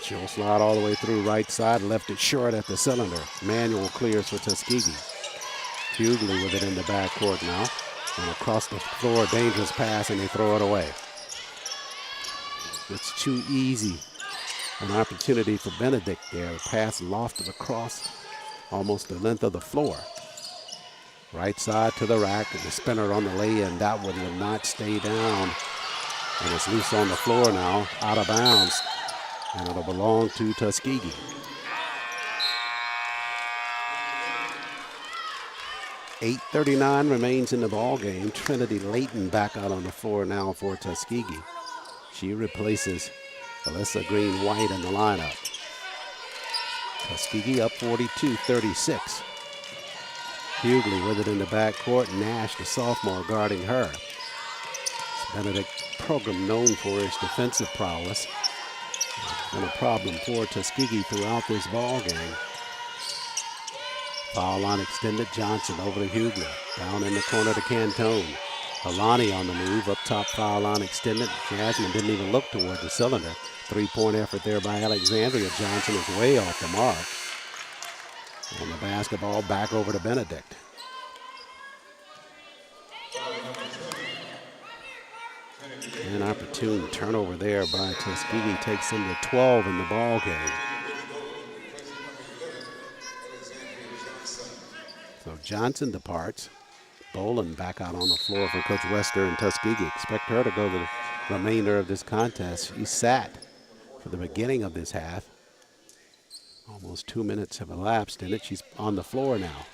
She'll slide all the way through right side, left it short at the cylinder. Manuel clears for Tuskegee. Hughley with it in the back court now. And across the floor, dangerous pass, and they throw it away. It's too easy. An opportunity for Benedict there. The pass lofted across almost the length of the floor. Right side to the rack, and the spinner on the lay-in. That one will not stay down. And it's loose on the floor now, out of bounds. And it'll belong to Tuskegee. .8:39 remains in the ball game. Trinity Layton back out on the floor now for Tuskegee. She replaces Alyssa Green-White in the lineup. Tuskegee up 42-36. Hughley with it in the backcourt. Nash, the sophomore, guarding her. It's Benedict program known for its defensive prowess. It's been a problem for Tuskegee throughout this ball game. Foul line extended. Johnson over to Hughley. Down in the corner to Cantone. Alani on the move. Up top, foul line extended. Jasmine didn't even look toward the cylinder. Three-point effort there by Alexandria. Johnson is way off the mark. And the basketball back over to Benedict. An opportune turnover there by Tuskegee takes them to 12 in the ball game. So Johnson departs. Boland back out on the floor for Coach Wester and Tuskegee. Expect her to go the remainder of this contest. She sat for the beginning of this half. Almost 2 minutes have elapsed in it. She's on the floor now.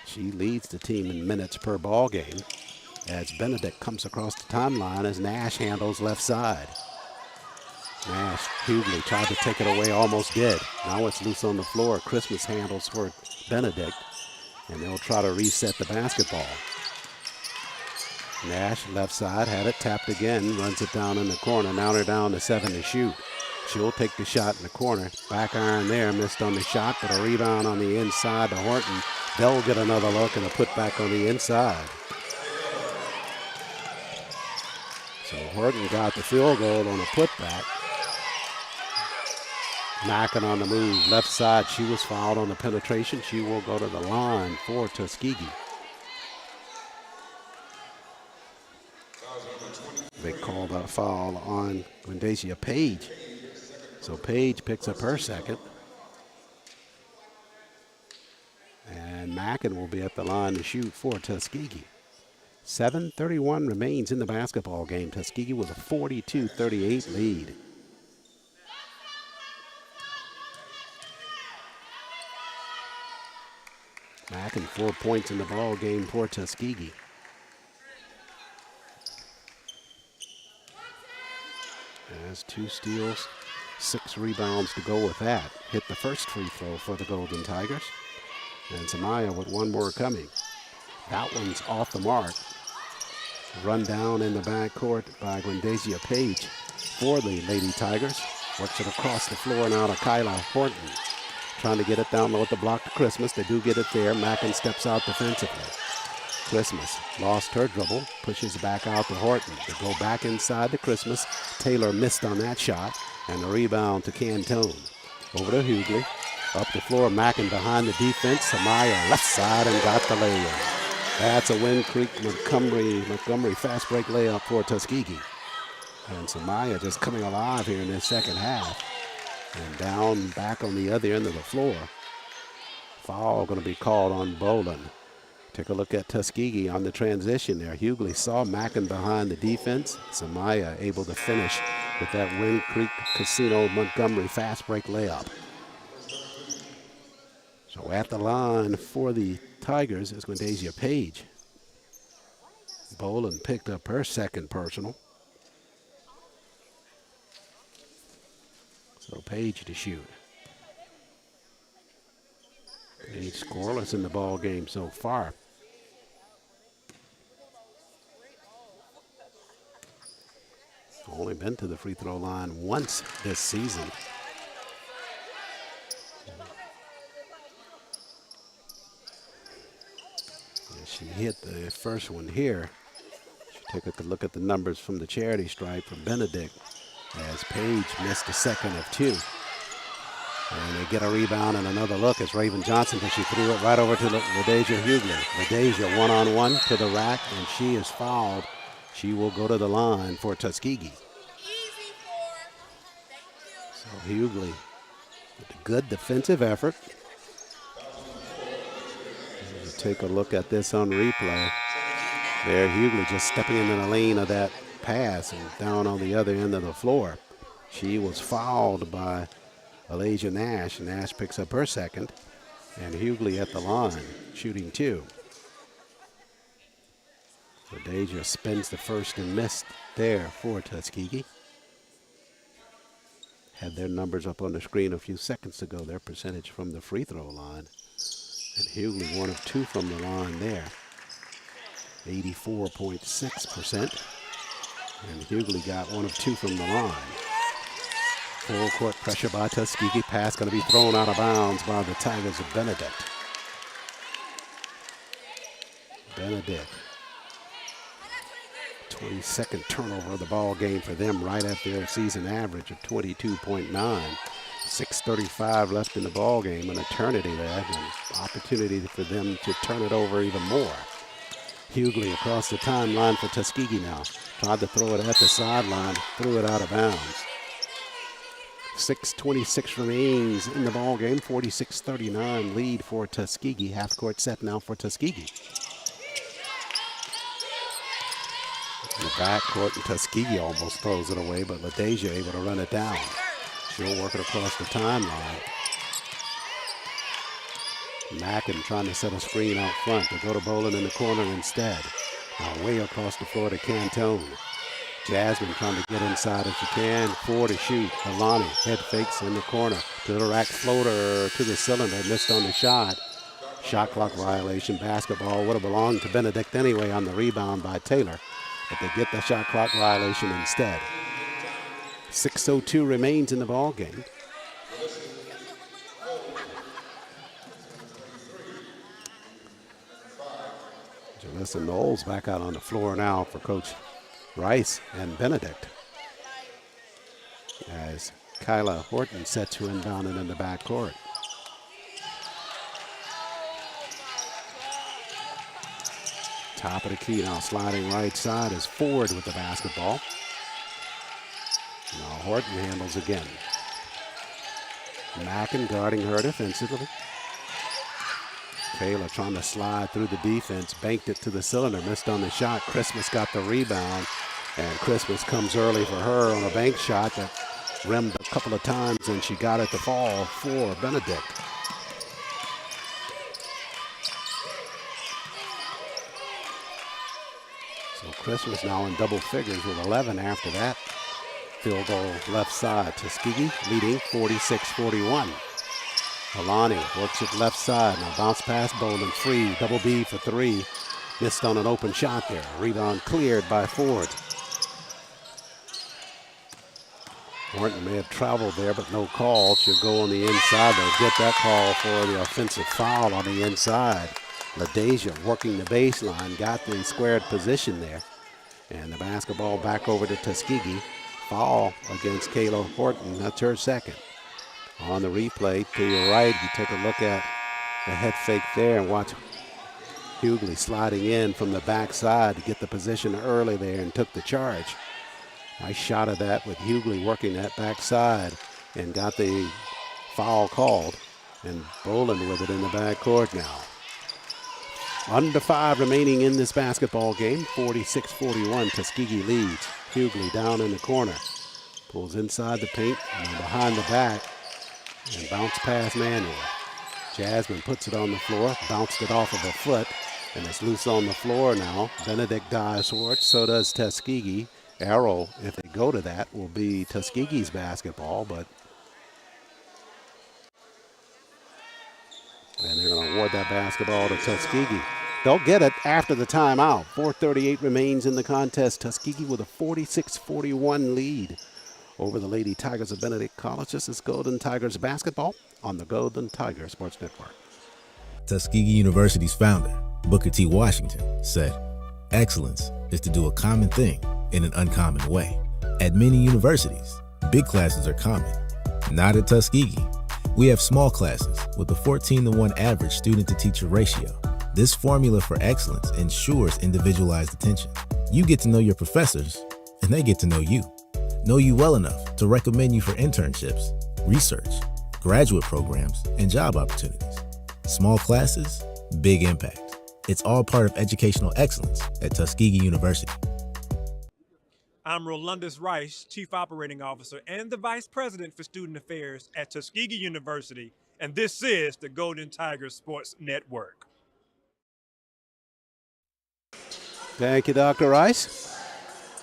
She leads the team in minutes per ball game as Benedict comes across the timeline as Nash handles left side. Nash, Hughley tried to take it away, almost did. Now it's loose on the floor. Christmas handles for Benedict, and they'll try to reset the basketball. Nash, left side, had it tapped again, runs it down in the corner. Now they're down to 7 to shoot. She'll take the shot in the corner. Back iron there, missed on the shot, but a rebound on the inside to Horton. They'll get another look and a putback on the inside. So Horton got the field goal on a putback. Mackin on the move, left side. She was fouled on the penetration. She will go to the line for Tuskegee. They called a foul on Gwendacia Page. So Page picks up her second. And Mackin will be at the line to shoot for Tuskegee. 7:31 remains in the basketball game. Tuskegee with a 42-38 lead. Mackin 4 points in the ball game for Tuskegee. Has 2 steals, 6 rebounds to go with that. Hit the first free throw for the Golden Tigers. And Samaya with one more coming. That one's off the mark. Run down in the backcourt by Gwendacia Page for the Lady Tigers. Works it across the floor now to Kyla Horton. Trying to get it down low at the block to Christmas. They do get it there. Mackin steps out defensively. Christmas lost her dribble, pushes back out to Horton. They go back inside to Christmas. Taylor missed on that shot, and the rebound to Cantone. Over to Hughley. Up the floor, Mackin behind the defense. Samaya left side and got the layup. That's a Wind Creek Montgomery fast break layup for Tuskegee. And Samaya just coming alive here in this second half. And down back on the other end of the floor. Foul going to be called on Boland. Take a look at Tuskegee on the transition there. Hughley saw Mackin behind the defense. Samaya able to finish with that Wind Creek Casino Montgomery fast break layup. So at the line for the Tigers is Gwendacia Page. Boland picked up her second personal. So Page to shoot. Page scoreless in the ball game so far. Only been to the free throw line once this season. She hit the first one here. She took a look at the numbers from the charity stripe for Benedict as Page missed the second of 2. And they get a rebound and another look as Raven Johnson, but she threw it right over to LaDeja Hughley. LaDeja one-on-one to the rack, and she is fouled. She will go to the line for Tuskegee. So Hughley with a good defensive effort. Take a look at this on replay. There, Hughley just stepping into the lane of that pass and down on the other end of the floor. She was fouled by Alasia Nash. Nash picks up her second. And Hughley at the line, shooting 2. LaDeja spins the first and missed there for Tuskegee. Had their numbers up on the screen a few seconds ago, their percentage from the free throw line. And Hughley 1 of 2 from the line there. 84.6%. And Hughley got 1 of 2 from the line. Full court pressure by Tuskegee. Pass going to be thrown out of bounds by the Tigers of Benedict. Benedict. 22nd turnover of the ball game for them, right at their season average of 22.9. 6:35 left in the ball game, an eternity there, an opportunity for them to turn it over even more. Hughley across the timeline for Tuskegee now. Tried to throw it at the sideline, threw it out of bounds. 6:26 remains in the ball game. 46-39 lead for Tuskegee. Half court set now for Tuskegee. In the backcourt, and Tuskegee almost throws it away, but LaDeja able to run it down. She'll work it across the timeline. Mackin trying to set a screen out front to go to Boland in the corner instead. Now way across the floor to Cantone. Jasmine trying to get inside if she can. 4 to shoot. Alani head fakes in the corner. To the rack floater to the cylinder. Missed on the shot. Shot clock violation. Basketball would have belonged to Benedict anyway on the rebound by Taylor. But they get the shot clock violation instead. 6:02 remains in the ball game. Jalissa Knowles back out on the floor now for Coach Rice and Benedict. As Kyla Horton set to inbound it in the backcourt. Top of the key now, sliding right side is Ford with the basketball. Now Horton handles again. Mackin guarding her defensively. Taylor trying to slide through the defense, banked it to the cylinder, missed on the shot. Christmas got the rebound, and Christmas comes early for her on a bank shot that rimmed a couple of times, and she got it to fall for Benedict. So Christmas now in double figures with 11 after that field goal left side. Tuskegee leading 46-41. Alani works it left side. Now bounce pass, Boland free. Double B for three. Missed on an open shot there. Rebound cleared by Ford. Horton may have traveled there, but no call. She'll go on the inside. They'll get that call for the offensive foul on the inside. LaDeja working the baseline, got the squared position there. And the basketball back over to Tuskegee. Foul against Kayla Horton. That's her second. On the replay to your right, you take a look at the head fake there and watch Hughley sliding in from the backside to get the position early there and took the charge. Nice shot of that with Hughley working that backside and got the foul called. And Boland with it in the backcourt now. Under 5 remaining in this basketball game. 46-41, Tuskegee leads. Hughley down in the corner. Pulls inside the paint and behind the back. And bounce pass manual. Jasmine puts it on the floor, bounced it off of her foot, and it's loose on the floor now. Benedict dives for it, so does Tuskegee. Arrow, if they go to that, will be Tuskegee's basketball, but and they're going to award that basketball to Tuskegee. They'll get it after the timeout. 4:38 remains in the contest. Tuskegee with a 46-41 lead over the Lady Tigers of Benedict College. This is Golden Tigers basketball on the Golden Tiger Sports Network. Tuskegee University's founder, Booker T. Washington, said, "Excellence is to do a common thing in an uncommon way." At many universities, big classes are common. Not at Tuskegee. We have small classes with a 14-to-1 average student-to-teacher ratio. This formula for excellence ensures individualized attention. You get to know your professors, and they get to know you well enough to recommend you for internships, research, graduate programs, and job opportunities. Small classes, big impact. It's all part of educational excellence at Tuskegee University. I'm Rolandus Rice, Chief Operating Officer and the Vice President for Student Affairs at Tuskegee University, and this is the Golden Tigers Sports Network. Thank you, Dr. Rice.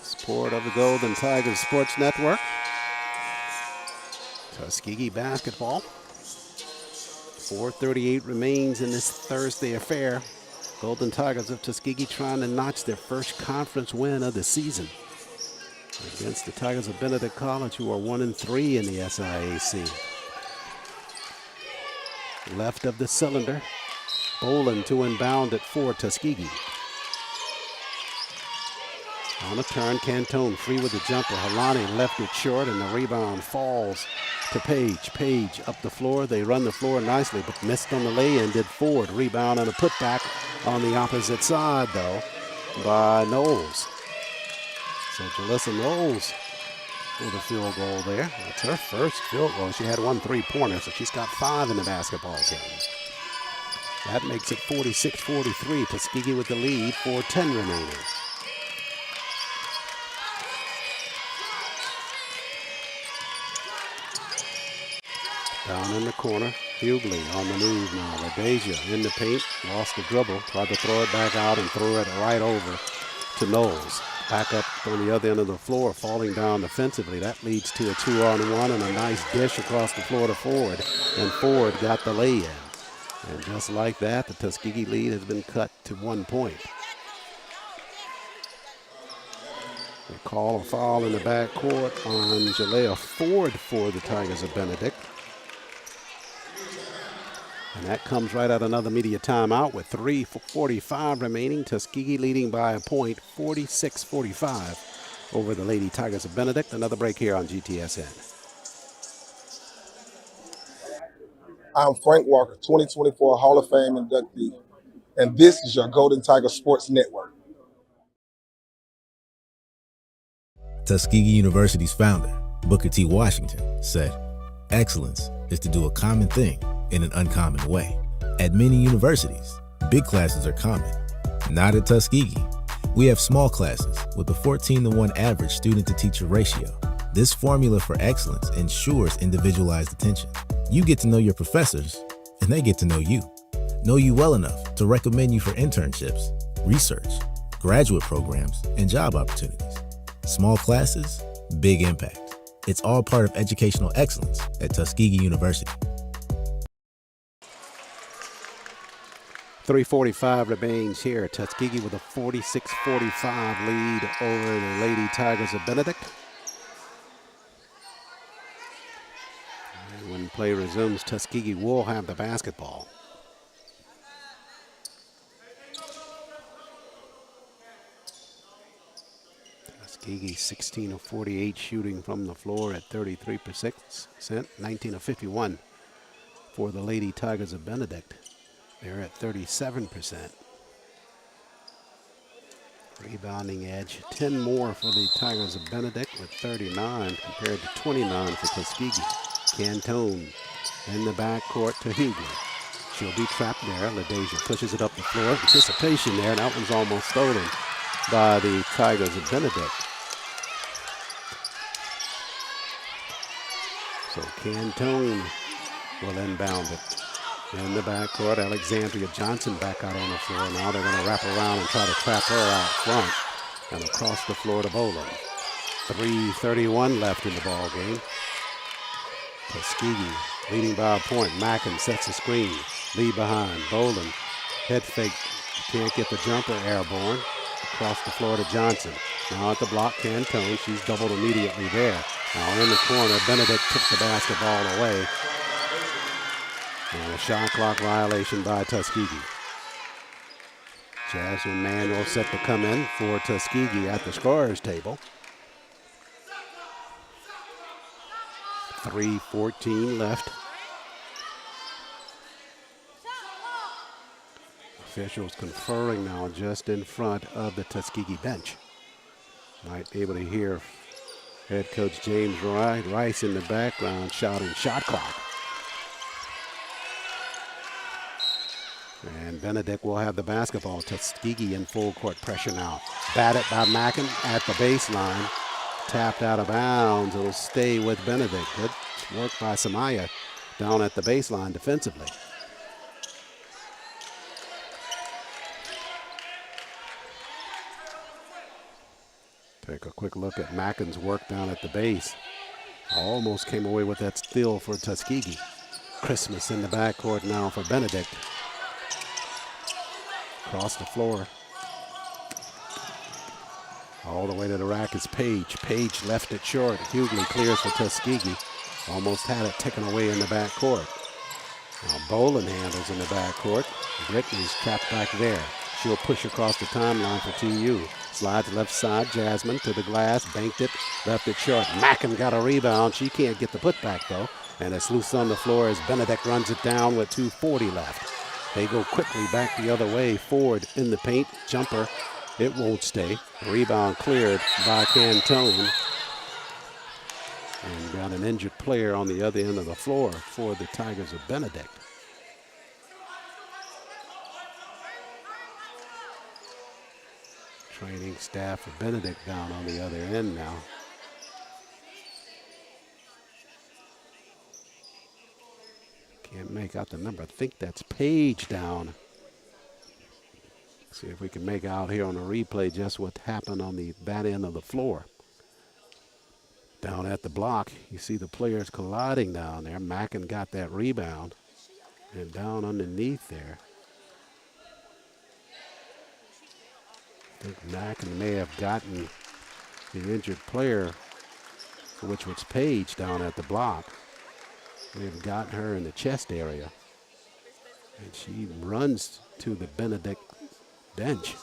Support of the Golden Tigers Sports Network. Tuskegee basketball. 4:38 remains in this Thursday affair. Golden Tigers of Tuskegee trying to notch their first conference win of the season against the Tigers of Benedict College, who are 1-3 in the SIAC. Left of the cylinder, Boland to inbound it for Tuskegee. On the turn, Cantone free with the jumper. Halani left it short, and the rebound falls to Page. Page up the floor. They run the floor nicely, but missed on the lay-in. Did Ford. Rebound and a putback on the opposite side, though, by Knowles. So Jalissa Knowles with a field goal there. It's her first field goal. She had 1 3-pointer, so she's got 5 in the basketball game. That makes it 46-43. Tuskegee with the lead, 4:10 remaining. Down in the corner, Hughley on the move now. LaDeja in the paint, lost the dribble, tried to throw it back out and threw it right over to Knowles. Back up on the other end of the floor, falling down defensively. That leads to a 2-on-1 and a nice dish across the floor to Ford. And Ford got the lay-in. And just like that, the Tuskegee lead has been cut to 1 point. They call a foul in the backcourt on Jalea Ford for the Tigers of Benedict. And that comes right out another media timeout with 3:45 remaining. Tuskegee leading by a point, 46-45 over the Lady Tigers of Benedict. Another break here on GTSN. I'm Frank Walker, 2024 Hall of Fame inductee, and this is your Golden Tiger Sports Network. Tuskegee University's founder, Booker T. Washington, said, "Excellence is to do a common thing in an uncommon way." At many universities, big classes are common. Not at Tuskegee. We have small classes with a 14-to-1 average student-to-teacher ratio. This formula for excellence ensures individualized attention. You get to know your professors, and they get to know you well enough to recommend you for internships, research, graduate programs, and job opportunities. Small classes, big impact. It's all part of educational excellence at Tuskegee University. 3:45 remains here. Tuskegee with a 46-45 lead over the Lady Tigers of Benedict. And when play resumes, Tuskegee will have the basketball. Tuskegee 16 of 48 shooting from the floor at 33%, 19 of 51 for the Lady Tigers of Benedict. They're at 37%. Rebounding edge, 10 more for the Tigers of Benedict with 39 compared to 29 for Tuskegee. Cantone in the backcourt to Hughley. She'll be trapped there. LaDeja pushes it up the floor. Anticipation there, and that one's almost stolen by the Tigers of Benedict. So Cantone will inbound it. In the backcourt, Alexandria Johnson back out on the floor. Now they're going to wrap around and try to trap her out front and across the floor to Boland. 3:31 left in the ball game. Tuskegee leading by a point. Mackin sets the screen. Lead behind. Boland. Head fake. Can't get the jumper airborne. Across the floor to Johnson. Now at the block, Cantone. She's doubled immediately there. Now in the corner, Benedict took the basketball away. And a shot clock violation by Tuskegee. Jasmine Manuel set to come in for Tuskegee at the scorer's table. 3:14 left. Officials conferring now just in front of the Tuskegee bench. Might be able to hear head coach James Rice in the background shouting shot clock. And Benedict will have the basketball. Tuskegee in full court pressure now. Batted by Mackin at the baseline. Tapped out of bounds. It'll stay with Benedict. Good work by Samaya down at the baseline defensively. Take a quick look at Mackin's work down at the base. Almost came away with that steal for Tuskegee. Christmas in the backcourt now for Benedict. Across the floor. All the way to the rack is Page. Page left it short. Hughley clears for Tuskegee. Almost had it taken away in the backcourt. Now Boland handles in the backcourt. Brittany's trapped back there. She'll push across the timeline for TU. Slides left side. Jasmine to the glass. Banked it. Left it short. Mackin got a rebound. She can't get the putback though. And it's loose on the floor as Benedict runs it down with 2:40 left. They go quickly back the other way. Ford in the paint. Jumper. It won't stay. Rebound cleared by Cantone. And got an injured player on the other end of the floor for the Tigers of Benedict. Training staff of Benedict down on the other end now. Can't make out the number. I think that's Page down. See if we can make out here on the replay just what happened on that end of the floor. Down at the block, you see the players colliding down there. Mackin got that rebound. And down underneath there, I think Mackin may have gotten the injured player, which was Page down at the block. May have gotten her in the chest area. And she runs to the Benedict bench.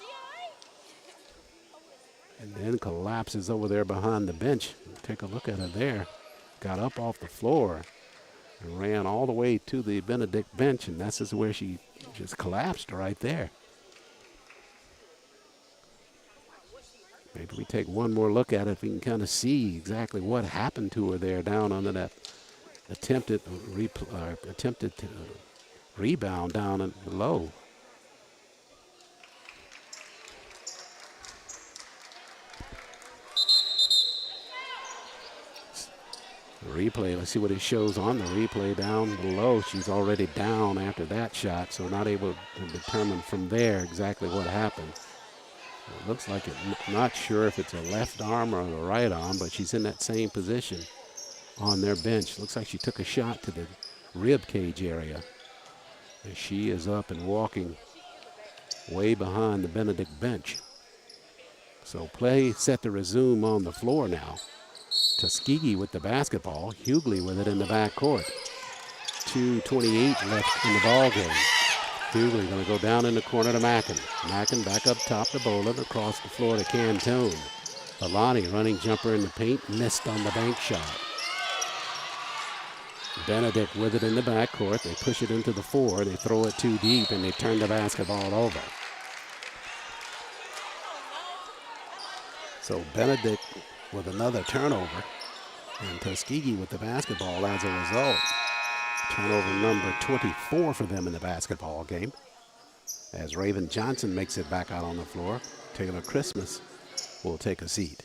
And then collapses over there behind the bench. Take a look at her there. Got up off the floor. and ran all the way to the Benedict bench, and this is where she just collapsed right there. Maybe we take one more look at it if we can kind of see exactly what happened to her there down under that attempted rebound down below. Replay, let's see what it shows on the replay down below. She's already down after that shot, so not able to determine from there exactly what happened. It looks like it, not sure if it's a left arm or a right arm, but she's in that same position on their bench. Looks like she took a shot to the rib cage area. And she is up and walking way behind the Benedict bench. So play set to resume on the floor now. Tuskegee with the basketball. Hughley with it in the backcourt. 2:28 left in the ball game. Hughley going to go down in the corner to Mackin. Mackin back up top to Boland, across the floor to Cantone. Alani running jumper in the paint, missed on the bank shot. Benedict with it in the backcourt. They push it into the 4. They throw it too deep, and they turn the basketball over. So Benedict with another turnover, and Tuskegee with the basketball as a result. Turnover number 24 for them in the basketball game, as Raven Johnson makes it back out on the floor. Taylor Christmas will take a seat.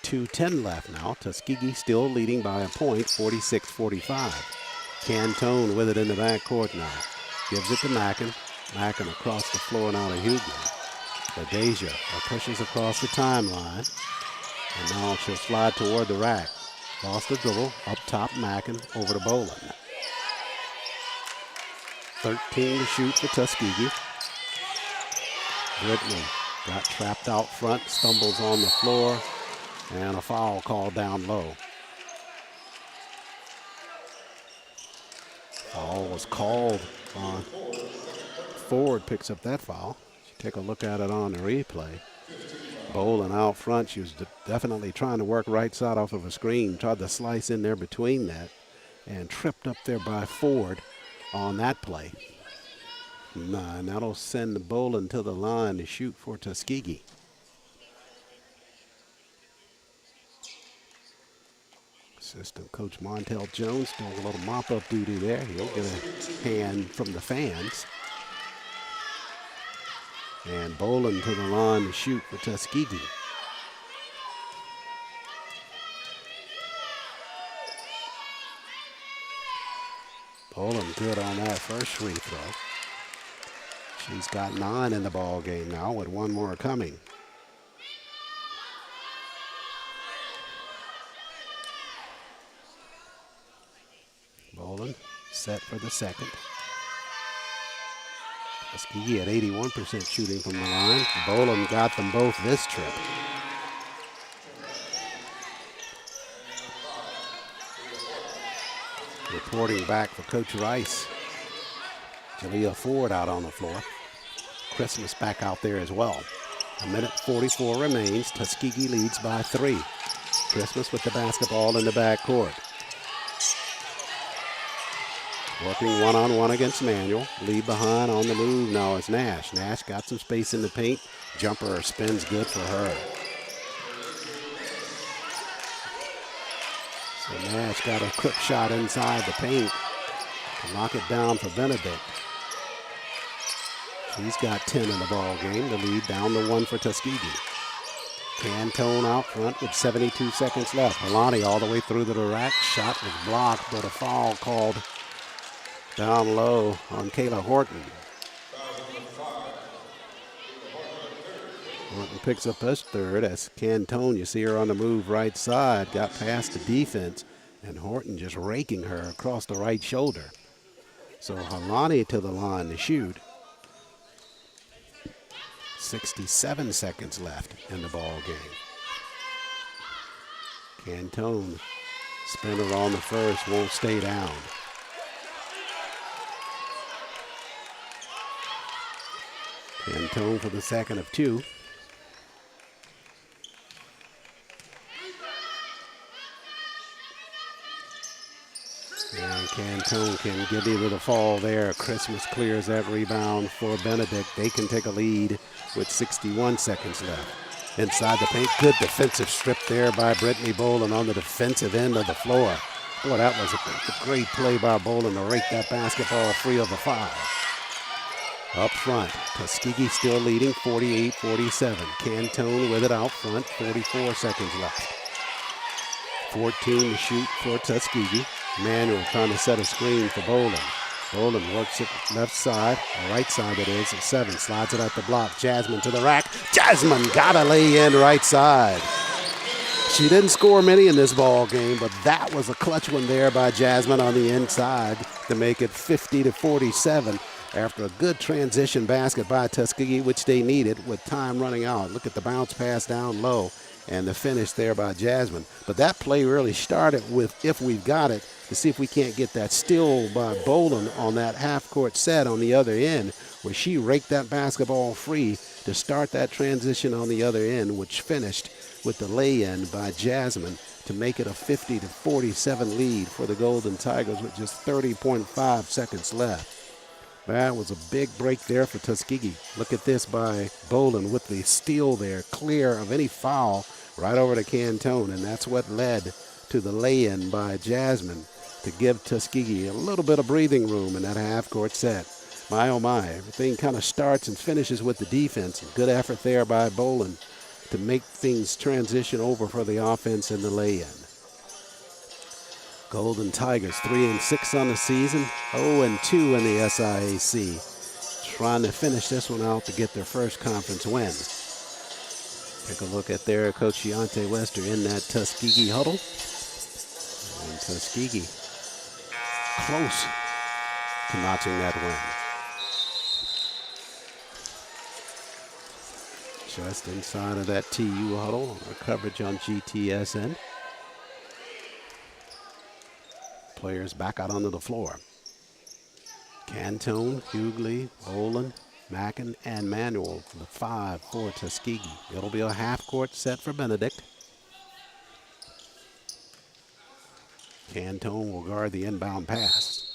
2:10 left now. Tuskegee still leading by a point, 46-45. Cantone with it in the backcourt now. Gives it to Mackin. Mackin across the floor now to Hughley. LaDeja pushes across the timeline. And now she'll slide toward the rack. Lost the dribble. Up top, Mackin over to Boland. 13 to shoot for Tuskegee. Brittany got trapped out front, stumbles on the floor, and a foul called down low. Foul was called on. Ford picks up that foul. Take a look at it on the replay. Boland out front. She was definitely trying to work right side off of a screen. Tried to slice in there between that and tripped up there by Ford on that play. And that'll send Boland to the line to shoot for Tuskegee. Assistant Coach Montel Jones doing a little mop-up duty there. He'll get a hand from the fans. And Boland to the line to shoot for Tuskegee. Boland good on that first free throw. She's got 9 in the ball game now with one more coming. Boland set for the second. Tuskegee at 81% shooting from the line. Boland got them both this trip. Reporting back for Coach Rice. Jalea Ford out on the floor. Christmas back out there as well. 1:44 remains. Tuskegee leads by 3. Christmas with the basketball in the backcourt. Working one-on-one against Manuel. Lead behind on the move now is Nash. Nash got some space in the paint. Jumper spins good for her. So Nash got a quick shot inside the paint to knock it down for Benedict. She's got 10 in the ball game. The lead down to 1 for Tuskegee. Cantone out front with 72 seconds left. Alani all the way through to the rack. Shot was blocked, but a foul called down low on Kayla Horton. Horton picks up his third as Cantone, you see her on the move right side, got past the defense, and Horton just raking her across the right shoulder. So Alani to the line to shoot. 67 seconds left in the ball game. Cantone, spinner on the first, won't stay down. Cantone for the second of 2. And Cantone can get into the fall there. Christmas clears that rebound for Benedict. They can take a lead with 61 seconds left. Inside the paint, good defensive strip there by Brittany Boland on the defensive end of the floor. Boy, that was a great play by Boland to rake that basketball free of the foul. Up front, Tuskegee still leading 48-47. Cantone with it out front, 44 seconds left. 14 to shoot for Tuskegee. Manuel trying to set a screen for Boland. Boland works it left side, or right side that is, at 7. Slides it at the block. Jasmine to the rack. Jasmine got to lay in right side. She didn't score many in this ball game, but that was a clutch one there by Jasmine on the inside to make it 50-47 after a good transition basket by Tuskegee, which they needed with time running out. Look at the bounce pass down low and the finish there by Jasmine. But that play really started with if we've got it, to see if we can't get that steal by Boland on that half-court set on the other end, where she raked that basketball free to start that transition on the other end, which finished with the lay-in by Jasmine to make it a 50-47 lead for the Golden Tigers with just 30.5 seconds left. That was a big break there for Tuskegee. Look at this by Boland with the steal there, clear of any foul right over to Cantone, and that's what led to the lay-in by Jasmine to give Tuskegee a little bit of breathing room in that half-court set. My, oh my, everything kind of starts and finishes with the defense. Good effort there by Boland to make things transition over for the offense in the lay-in. Golden Tigers 3-6 on the season, 0-2 in the SIAC. Trying to finish this one out to get their first conference win. Take a look at their coach Deontay Wester in that Tuskegee huddle. And Tuskegee close to notching that win. Just inside of that TU huddle, our coverage on GTSN. Players back out onto the floor. Cantone, Hughley, Boland, Mackin, and Manuel, the 5 for Tuskegee. It'll be a half-court set for Benedict. Cantone will guard the inbound pass.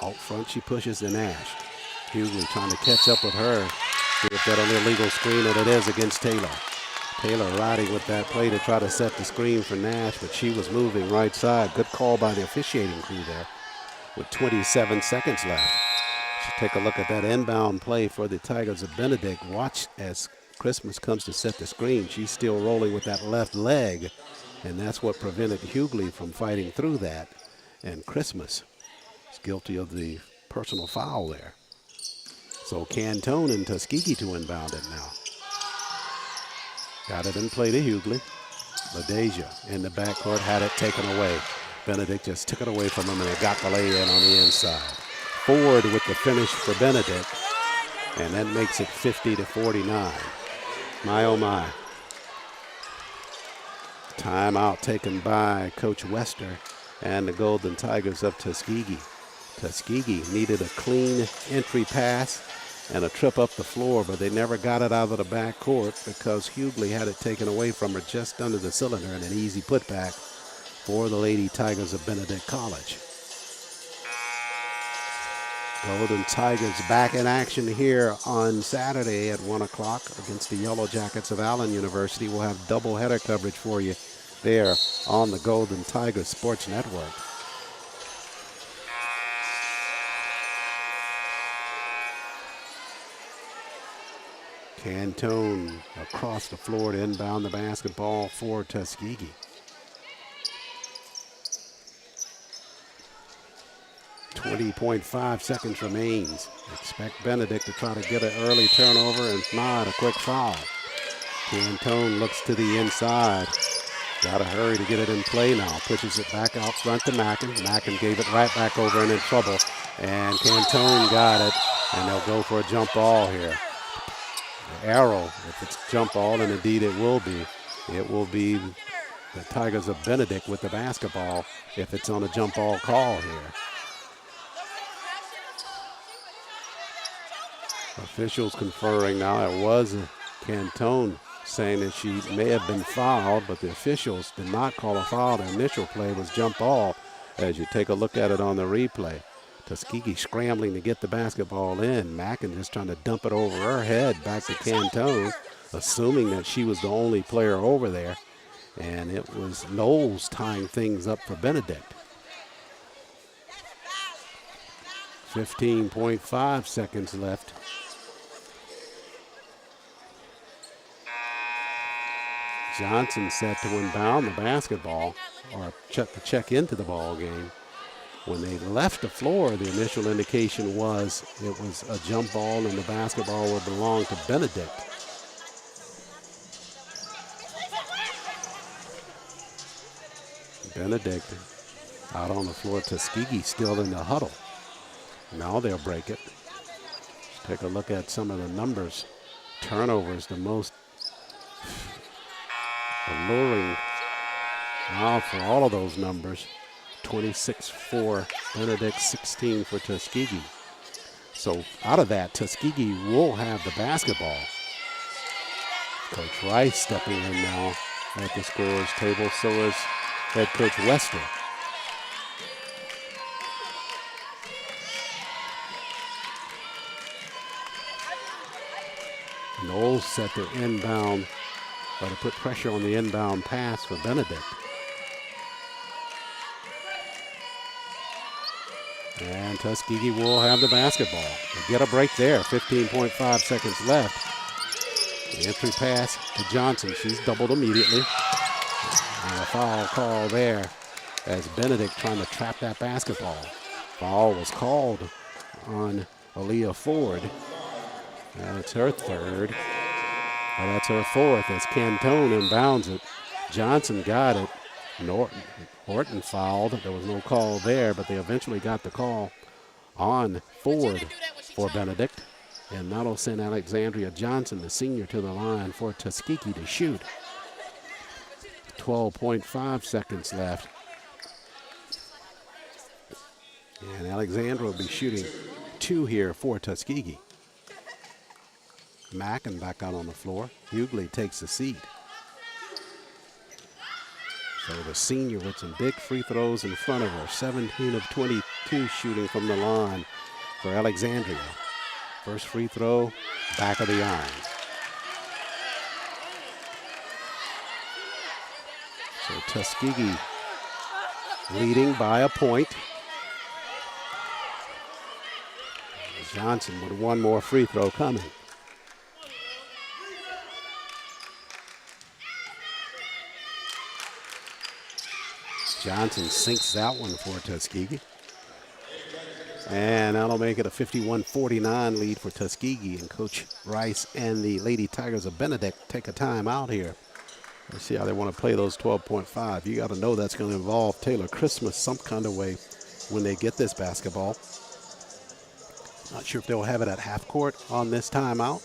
Out front, she pushes to Nash. Hughley trying to catch up with her. See if that an illegal screen that it is against Taylor. Taylor riding with that play to try to set the screen for Nash, but she was moving right side. Good call by the officiating crew there with 27 seconds left. Should take a look at that inbound play for the Tigers of Benedict. Watch as Christmas comes to set the screen. She's still rolling with that left leg, and that's what prevented Hughley from fighting through that. And Christmas is guilty of the personal foul there. So Cantone and Tuskegee to inbound it now. Got it in play to Hughley. LaDeja in the backcourt had it taken away. Benedict just took it away from him and they got the lay-in on the inside. Ford with the finish for Benedict, and that makes it 50-49. My, oh my. Timeout taken by Coach Wester and the Golden Tigers of Tuskegee. Tuskegee needed a clean entry pass and a trip up the floor, but they never got it out of the backcourt because Hughley had it taken away from her just under the cylinder and an easy putback for the Lady Tigers of Benedict College. Golden Tigers back in action here on Saturday at 1 o'clock against the Yellow Jackets of Allen University. We'll have doubleheader coverage for you there on the Golden Tigers Sports Network. Cantone across the floor to inbound the basketball for Tuskegee. .5 seconds remains. Expect Benedict to try to get an early turnover, and if not, a quick foul. Cantone looks to the inside. Got to hurry to get it in play now. Pushes it back out front to Mackin. Mackin gave it right back over and in trouble. And Cantone got it, and they'll go for a jump ball here. The arrow, if it's jump ball, and indeed it will be the Tigers of Benedict with the basketball if it's on a jump ball call here. Officials conferring now. It was Cantone saying that she may have been fouled, but the officials did not call a foul. The initial play was jump ball. as you take a look at it on the replay. Tuskegee scrambling to get the basketball in. Mackin just trying to dump it over her head back to Cantone, assuming that she was the only player over there. And it was Knowles tying things up for Benedict. 15.5 seconds left. Johnson set to inbound the basketball, or check into the ball game. When they left the floor, the initial indication was it was a jump ball and the basketball would belong to Benedict. Benedict out on the floor. Tuskegee still in the huddle. Now they'll break it. Let's take a look at some of the numbers. Turnovers, the most alluring now for all of those numbers. 26 for Benedict, 16 for Tuskegee. So out of that, Tuskegee will have the basketball. Coach Rice stepping in now at the scorer's table. So is head coach Wester. Knowles set to inbound, or to put pressure on the inbound pass for Benedict. And Tuskegee will have the basketball. They get a break there, 15.5 seconds left. The entry pass to Johnson. She's doubled immediately. And a foul call there as Benedict trying to trap that basketball. Foul was called on Aaliyah Ford. That's her third. Well, that's her fourth as Cantone inbounds it. Johnson got it. Horton fouled. There was no call there, but they eventually got the call on Ford for Benedict. And that'll send Alexandria Johnson, the senior, to the line for Tuskegee to shoot. 12.5 seconds left. And Alexandria will be shooting 2 here for Tuskegee. Mackin back out on the floor. Hughley takes the seat. So the senior with some big free throws in front of her. 17 of 22 shooting from the line for Alexandria. First free throw, back of the iron. So Tuskegee leading by a point. Johnson with one more free throw coming. Johnson sinks that one for Tuskegee. And that'll make it a 51-49 lead for Tuskegee. And Coach Rice and the Lady Tigers of Benedict take a timeout here. Let's see how they want to play those 12.5. You got to know that's going to involve Taylor Christmas some kind of way when they get this basketball. Not sure if they'll have it at half court on this timeout.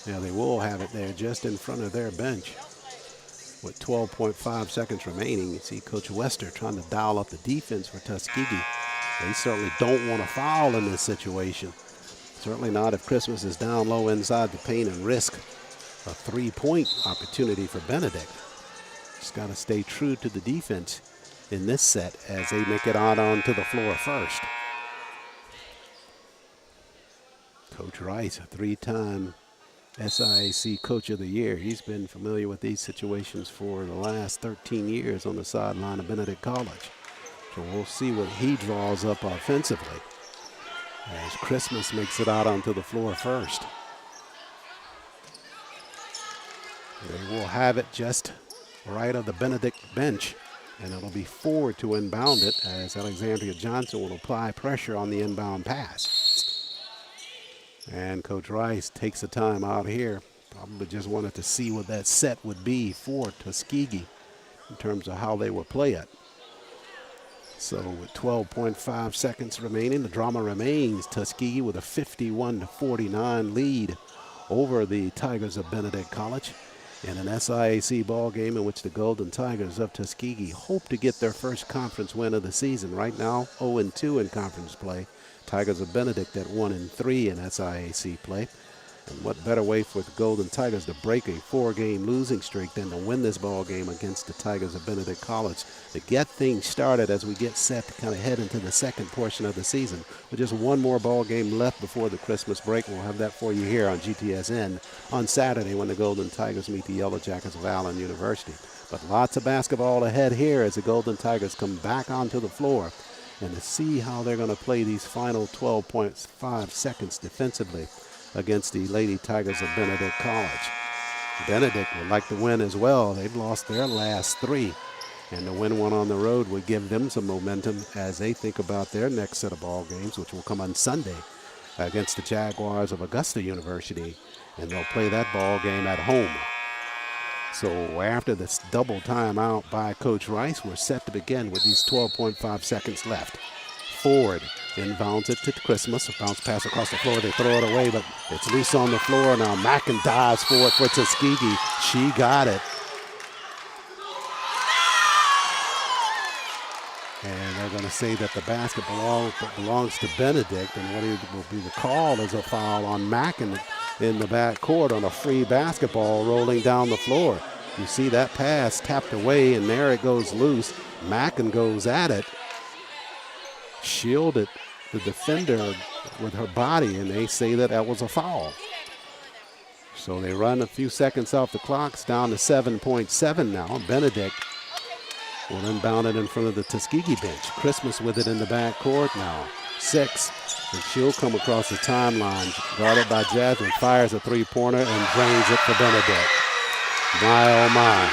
Yeah, they will have it there just in front of their bench. With 12.5 seconds remaining, you see Coach Wester trying to dial up the defense for Tuskegee. They certainly don't want to foul in this situation. Certainly not if Christmas is down low inside the paint and risk a three-point opportunity for Benedict. Just got to stay true to the defense in this set as they make it out onto the floor first. Coach Rice, a three-time SIAC Coach of the Year. He's been familiar with these situations for the last 13 years on the sideline of Benedict College. So we'll see what he draws up offensively as Christmas makes it out onto the floor first. They will have it just right of the Benedict bench, and it'll be Ford to inbound it as Alexandria Johnson will apply pressure on the inbound pass. And Coach Rice takes the time out here. Probably just wanted to see what that set would be for Tuskegee in terms of how they would play it. So with 12.5 seconds remaining, the drama remains. Tuskegee with a 51-49 lead over the Tigers of Benedict College in an SIAC ball game in which the Golden Tigers of Tuskegee hope to get their first conference win of the season. Right now, 0-2 in conference play. Tigers of Benedict at 1-3 in SIAC play. And what better way for the Golden Tigers to break a 4-game losing streak than to win this ball game against the Tigers of Benedict College to get things started as we get set to kind of head into the second portion of the season. With just one more ball game left before the Christmas break. We'll have that for you here on GTSN on Saturday when the Golden Tigers meet the Yellow Jackets of Allen University. But lots of basketball ahead here as the Golden Tigers come back onto the floor and to see how they're going to play these final 12.5 seconds defensively against the Lady Tigers of Benedict College. Benedict would like to win as well. They've lost their last 3, and to win one on the road would give them some momentum as they think about their next set of ball games, which will come on Sunday against the Jaguars of Augusta University, and they'll play that ball game at home. So after this double timeout by Coach Rice, we're set to begin with these 12.5 seconds left. Ford inbounds it to Christmas. A bounce pass across the floor. They throw it away, but it's loose on the floor. Now Mackin dives for it for Tuskegee. She got it. And they're going to say that the basketball belongs to Benedict, and what will be the call is a foul on Mackin in the back court on a free basketball rolling down the floor. You see that pass tapped away, and there it goes loose. Mackin goes at it, shielded the defender with her body, and they say that that was a foul. So they run a few seconds off the clock. It's down to 7.7 now. Benedict will inbound it in front of the Tuskegee bench. Christmas with it in the back court now. 6, and she'll come across the timeline, guarded by Jasmine, fires a three-pointer and drains it for Benedict. My, oh my.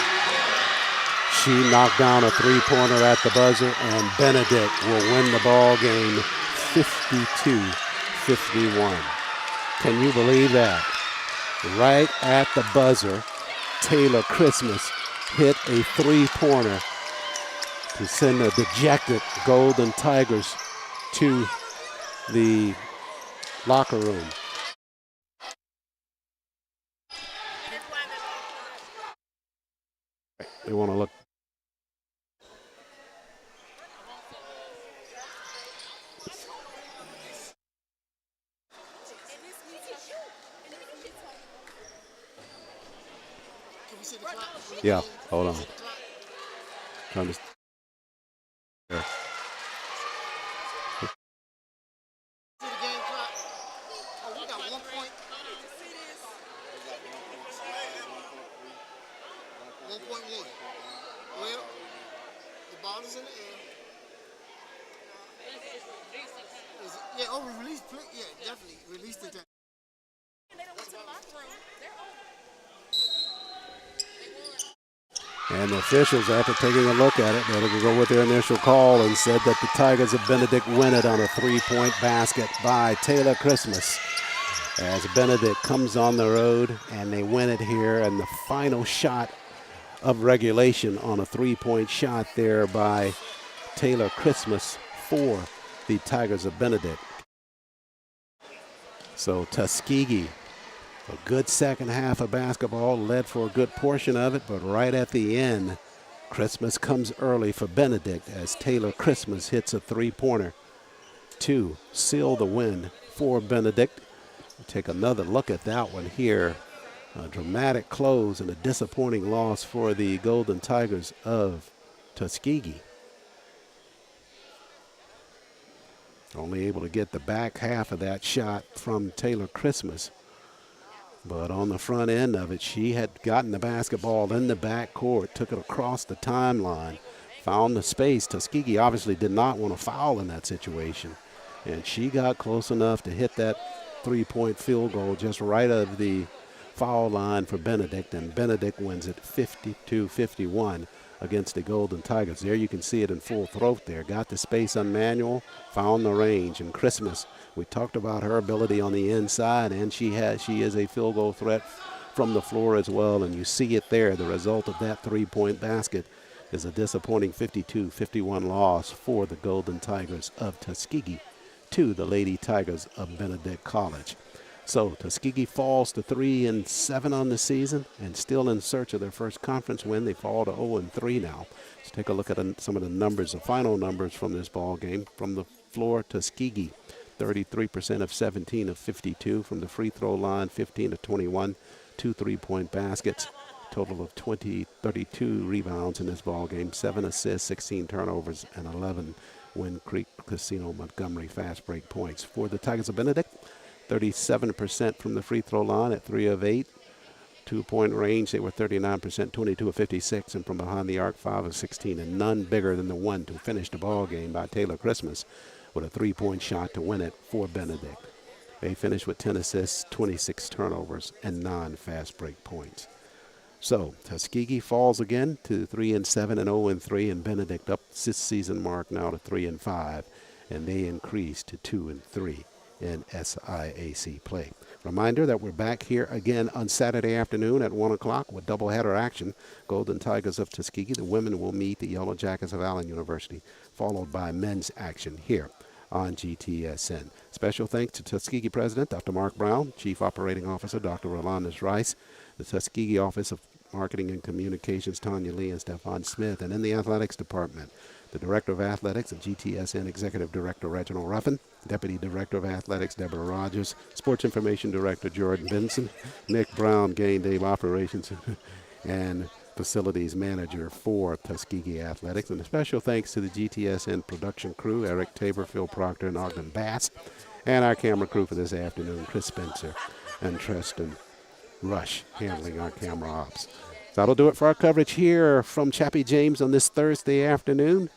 She knocked down a three-pointer at the buzzer, and Benedict will win the ball game 52-51. Can you believe that? Right at the buzzer, Taylor Christmas hit a three-pointer to send the dejected Golden Tigers to the locker room. They want to look. Yeah, hold on. Trying to. Yeah. And the officials, after taking a look at it, they're going to go with their initial call and said that the Tigers of Benedict win it on a three-point basket by Taylor Christmas. As Benedict comes on the road and they win it here, and the final shot of regulation on a three-point shot there by Taylor Christmas for the Tigers of Benedict. So Tuskegee, a good second half of basketball, led for a good portion of it, but right at the end, Christmas comes early for Benedict as Taylor Christmas hits a three-pointer to seal the win for Benedict. We'll take another look at that one here. A dramatic close and a disappointing loss for the Golden Tigers of Tuskegee. Only able to get the back half of that shot from Taylor Christmas. But on the front end of it, she had gotten the basketball in the back court, took it across the timeline, found the space. Tuskegee obviously did not want to foul in that situation. And she got close enough to hit that three-point field goal just right of the foul line for Benedict. And Benedict wins it 52-51 against the Golden Tigers. There you can see it in full throat there. Got the space on Manuel, found the range. And Christmas, we talked about her ability on the inside, and she is a field goal threat from the floor as well. And you see it there. The result of that three-point basket is a disappointing 52-51 loss for the Golden Tigers of Tuskegee to the Lady Tigers of Benedict College. So Tuskegee falls to 3-7 on the season and still in search of their first conference win. They fall to 0-3 now. Let's take a look at some of the numbers, the final numbers from this ball game. From the floor, Tuskegee 33% of 17 of 52 from the free throw line, 15 of 21, 2 3-point baskets. Total of 32 rebounds in this ball game, 7 assists, 16 turnovers, and 11 Wind Creek Casino Montgomery fast break points. For the Tigers of Benedict, 37% from the free throw line at 3 of 8. 2-point range, they were 39%, 22 of 56, and from behind the arc, 5 of 16, and none bigger than the one to finish the ball game by Taylor Christmas with a 3-point shot to win it for Benedict. They finished with 10 assists, 26 turnovers, and 9 fast break points. So Tuskegee falls again to 3-7 and 0-3, and Benedict up this season mark now to 3-5, and they increase to 2-3 in SIAC play. Reminder that we're back here again on Saturday afternoon at 1 o'clock with doubleheader action. Golden Tigers of Tuskegee. The women will meet the Yellow Jackets of Allen University, followed by men's action here on GTSN. Special thanks to Tuskegee President Dr. Mark Brown, Chief Operating Officer Dr. Rolandis Rice, the Tuskegee Office of Marketing and Communications Tanya Lee and Stefan Smith, and in the Athletics Department, the Director of Athletics of GTSN Executive Director Reginald Ruffin, Deputy Director of Athletics Deborah Rogers, Sports Information Director Jordan Benson, Nick Brown, Game Day Operations, and Facilities Manager for Tuskegee Athletics. And a special thanks to the GTSN production crew, Eric Tabor, Phil Proctor, and Ogden Bass, and our camera crew for this afternoon, Chris Spencer and Tristan Rush, handling our camera ops. That'll do it for our coverage here from Chappie James on this Thursday afternoon.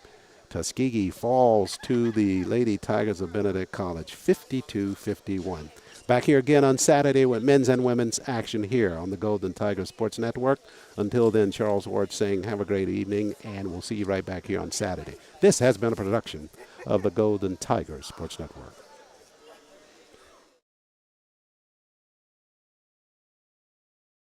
Tuskegee falls to the Lady Tigers of Benedict College, 52-51. Back here again on Saturday with men's and women's action here on the Golden Tiger Sports Network. Until then, Charles Ward saying have a great evening, and we'll see you right back here on Saturday. This has been a production of the Golden Tiger Sports Network.